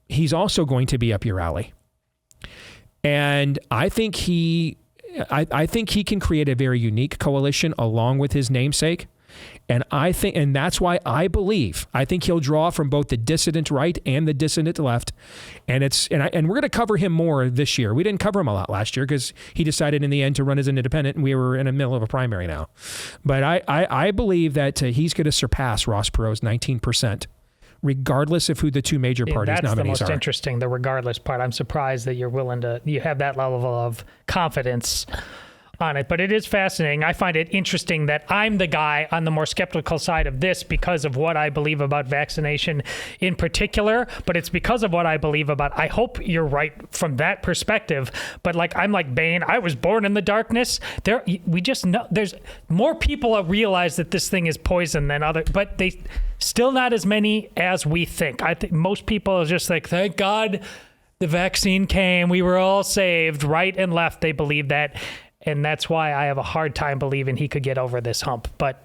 he's also going to be up your alley. And I think he can create a very unique coalition along with his namesake. And that's why I think he'll draw from both the dissident right and the dissident left. And we're going to cover him more this year. We didn't cover him a lot last year because he decided in the end to run as an independent, and we were in the middle of a primary now. But I believe that he's going to surpass Ross Perot's 19%, regardless of who the two major parties nominees are. That's the most interesting, the regardless part. I'm surprised that you have that level of confidence on it, but it is fascinating. I find it interesting that I'm the guy on the more skeptical side of this because of what I believe about vaccination in particular, but it's because of what I believe about, I hope you're right from that perspective, but I'm like Bane, I was born in the darkness. We just know there's more people realize that this thing is poison than other, but they still not as many as we think. I think most people are just like, thank God the vaccine came, we were all saved, right and left, they believe that. And that's why I have a hard time believing he could get over this hump. But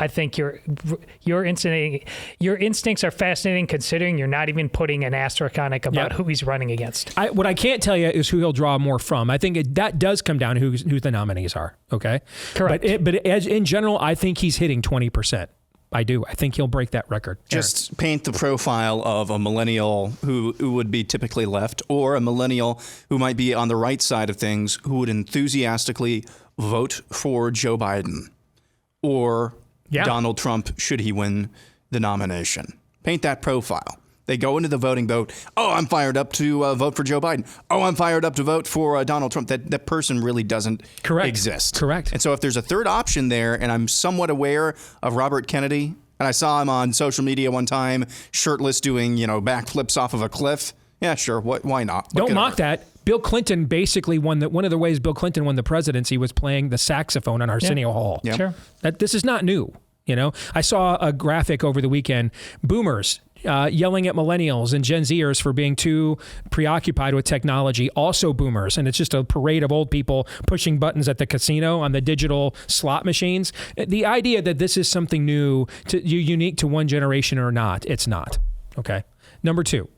I think your instincts are fascinating, considering you're not even putting an asterisk on it about who he's running against. What I can't tell you is who he'll draw more from. I think that does come down to who the nominees are. Okay, correct. But as in general, I think he's hitting 20%. I do. I think he'll break that record. Just paint the profile of a millennial who would be typically left, or a millennial who might be on the right side of things, who would enthusiastically vote for Joe Biden or Donald Trump should he win the nomination. Paint that profile. They go into the voting vote. Oh, I'm fired up to vote for Joe Biden. Oh, I'm fired up to vote for Donald Trump. That person really doesn't exist. Correct. And so if there's a third option there, and I'm somewhat aware of Robert Kennedy, and I saw him on social media one time, shirtless, doing backflips off of a cliff. Yeah, sure. Why not? Don't mock that. Bill Clinton basically one of the ways Bill Clinton won the presidency was playing the saxophone on Arsenio Hall. Yep. Sure. This is not new. I saw a graphic over the weekend. Boomers yelling at millennials and Gen Zers for being too preoccupied with technology, also boomers. And it's just a parade of old people pushing buttons at the casino on the digital slot machines. The idea that this is something new, unique to one generation or not, it's not. Okay. Number 2,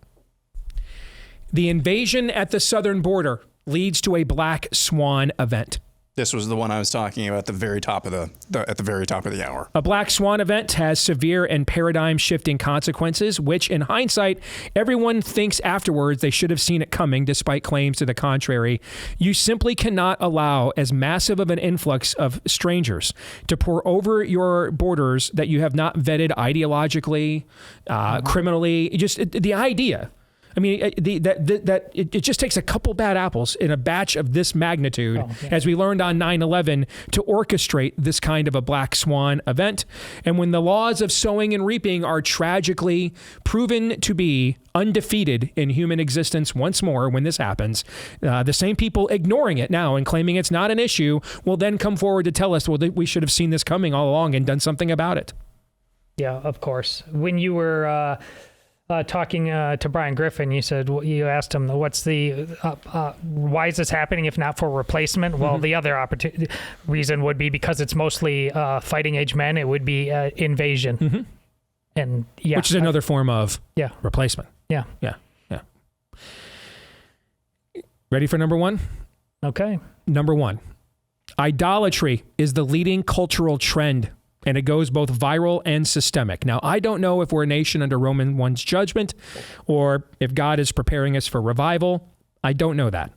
the invasion at the southern border leads to a black swan event. This was the one I was talking about at the very top of the hour. A black swan event has severe and paradigm-shifting consequences, which, in hindsight, everyone thinks afterwards they should have seen it coming, despite claims to the contrary. You simply cannot allow as massive of an influx of strangers to pour over your borders that you have not vetted ideologically, criminally. Just the idea. I mean, it just takes a couple bad apples in a batch of this magnitude, as we learned on 9/11, to orchestrate this kind of a black swan event. And when the laws of sowing and reaping are tragically proven to be undefeated in human existence once more, when this happens, the same people ignoring it now and claiming it's not an issue will then come forward to tell us, well, we should have seen this coming all along and done something about it. Yeah, of course. When you were talking to Bryan Griffin, you asked him, what's the why is this happening if not for replacement? Well, the other reason would be because it's mostly fighting age men. It would be invasion, and which is another form of replacement. Yeah. Ready for number 1? Okay. Number 1, idolatry is the leading cultural trend. And it goes both viral and systemic. Now, I don't know if we're a nation under Roman 1's judgment or if God is preparing us for revival. I don't know that.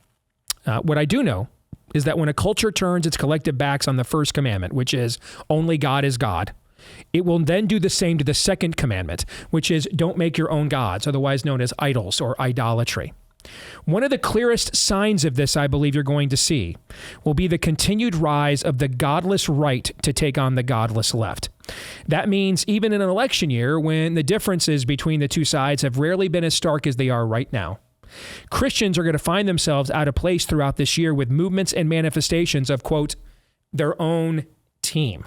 What I do know is that when a culture turns its collective backs on the first commandment, which is only God is God, it will then do the same to the second commandment, which is don't make your own gods, otherwise known as idols or idolatry. One of the clearest signs of this, I believe you're going to see, will be the continued rise of the godless right to take on the godless left. That means even in an election year, when the differences between the two sides have rarely been as stark as they are right now, Christians are going to find themselves out of place throughout this year with movements and manifestations of, quote, their own team.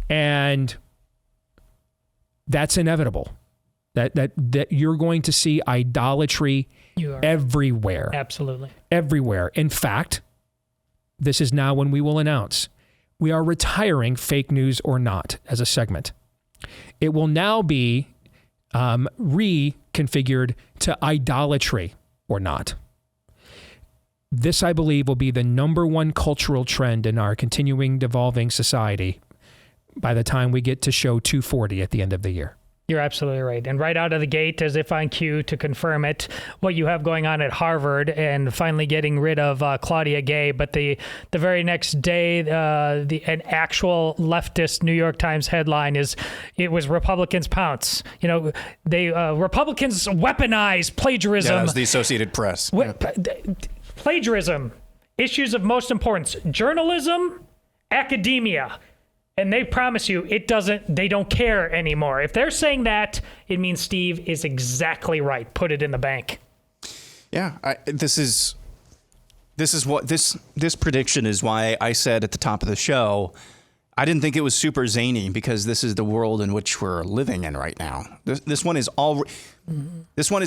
And that's inevitable. That you're going to see idolatry everywhere. Absolutely. Everywhere. In fact, this is now when we will announce we are retiring Fake News or Not as a segment. It will now be reconfigured to idolatry or not. This, I believe, will be the number one cultural trend in our continuing devolving society by the time we get to show 240 at the end of the year. You're absolutely right. And right out of the gate, as if on cue to confirm it, what you have going on at Harvard and finally getting rid of Claudia Gay. But the very next day, an actual leftist New York Times headline is, it was Republicans pounce. You know, Republicans weaponize plagiarism. Yeah, that was the Associated Press. Plagiarism, issues of most importance, journalism, academia. And they promise you they don't care anymore. If they're saying that, it means Steve is exactly right. Put it in the bank. Yeah, this prediction is why I said at the top of the show, I didn't think it was super zany, because this is the world in which we're living in right now. This one is today is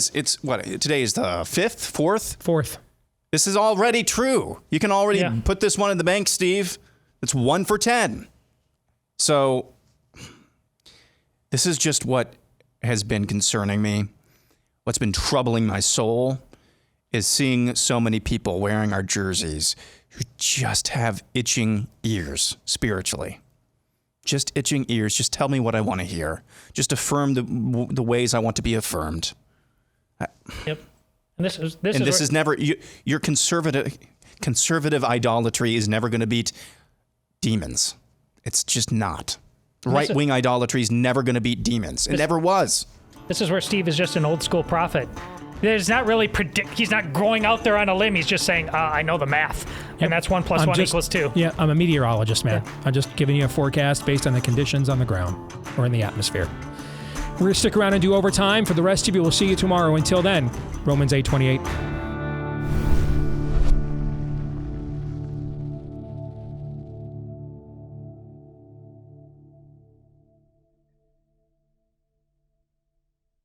the 4th? This is already true. You can already put this one in the bank, Steve. It's 1 for 10. So this is just what has been concerning me. What's been troubling my soul is seeing so many people wearing our jerseys who just have itching ears spiritually. Just itching ears. Just tell me what I want to hear. Just affirm the ways I want to be affirmed. Yep. And this is never your conservative idolatry is never going to beat demons. It's just not. Right-wing idolatry is never going to beat demons. It never was. This is where Steve is just an old school prophet. There's not really he's not going out there on a limb. He's just saying, I know the math. Yep. And that's 1 + 1 = 2. Yeah, I'm a meteorologist, man. Yeah. I'm just giving you a forecast based on the conditions on the ground or in the atmosphere. We're going to stick around and do overtime. For the rest of you, we'll see you tomorrow. Until then, Romans 8:28.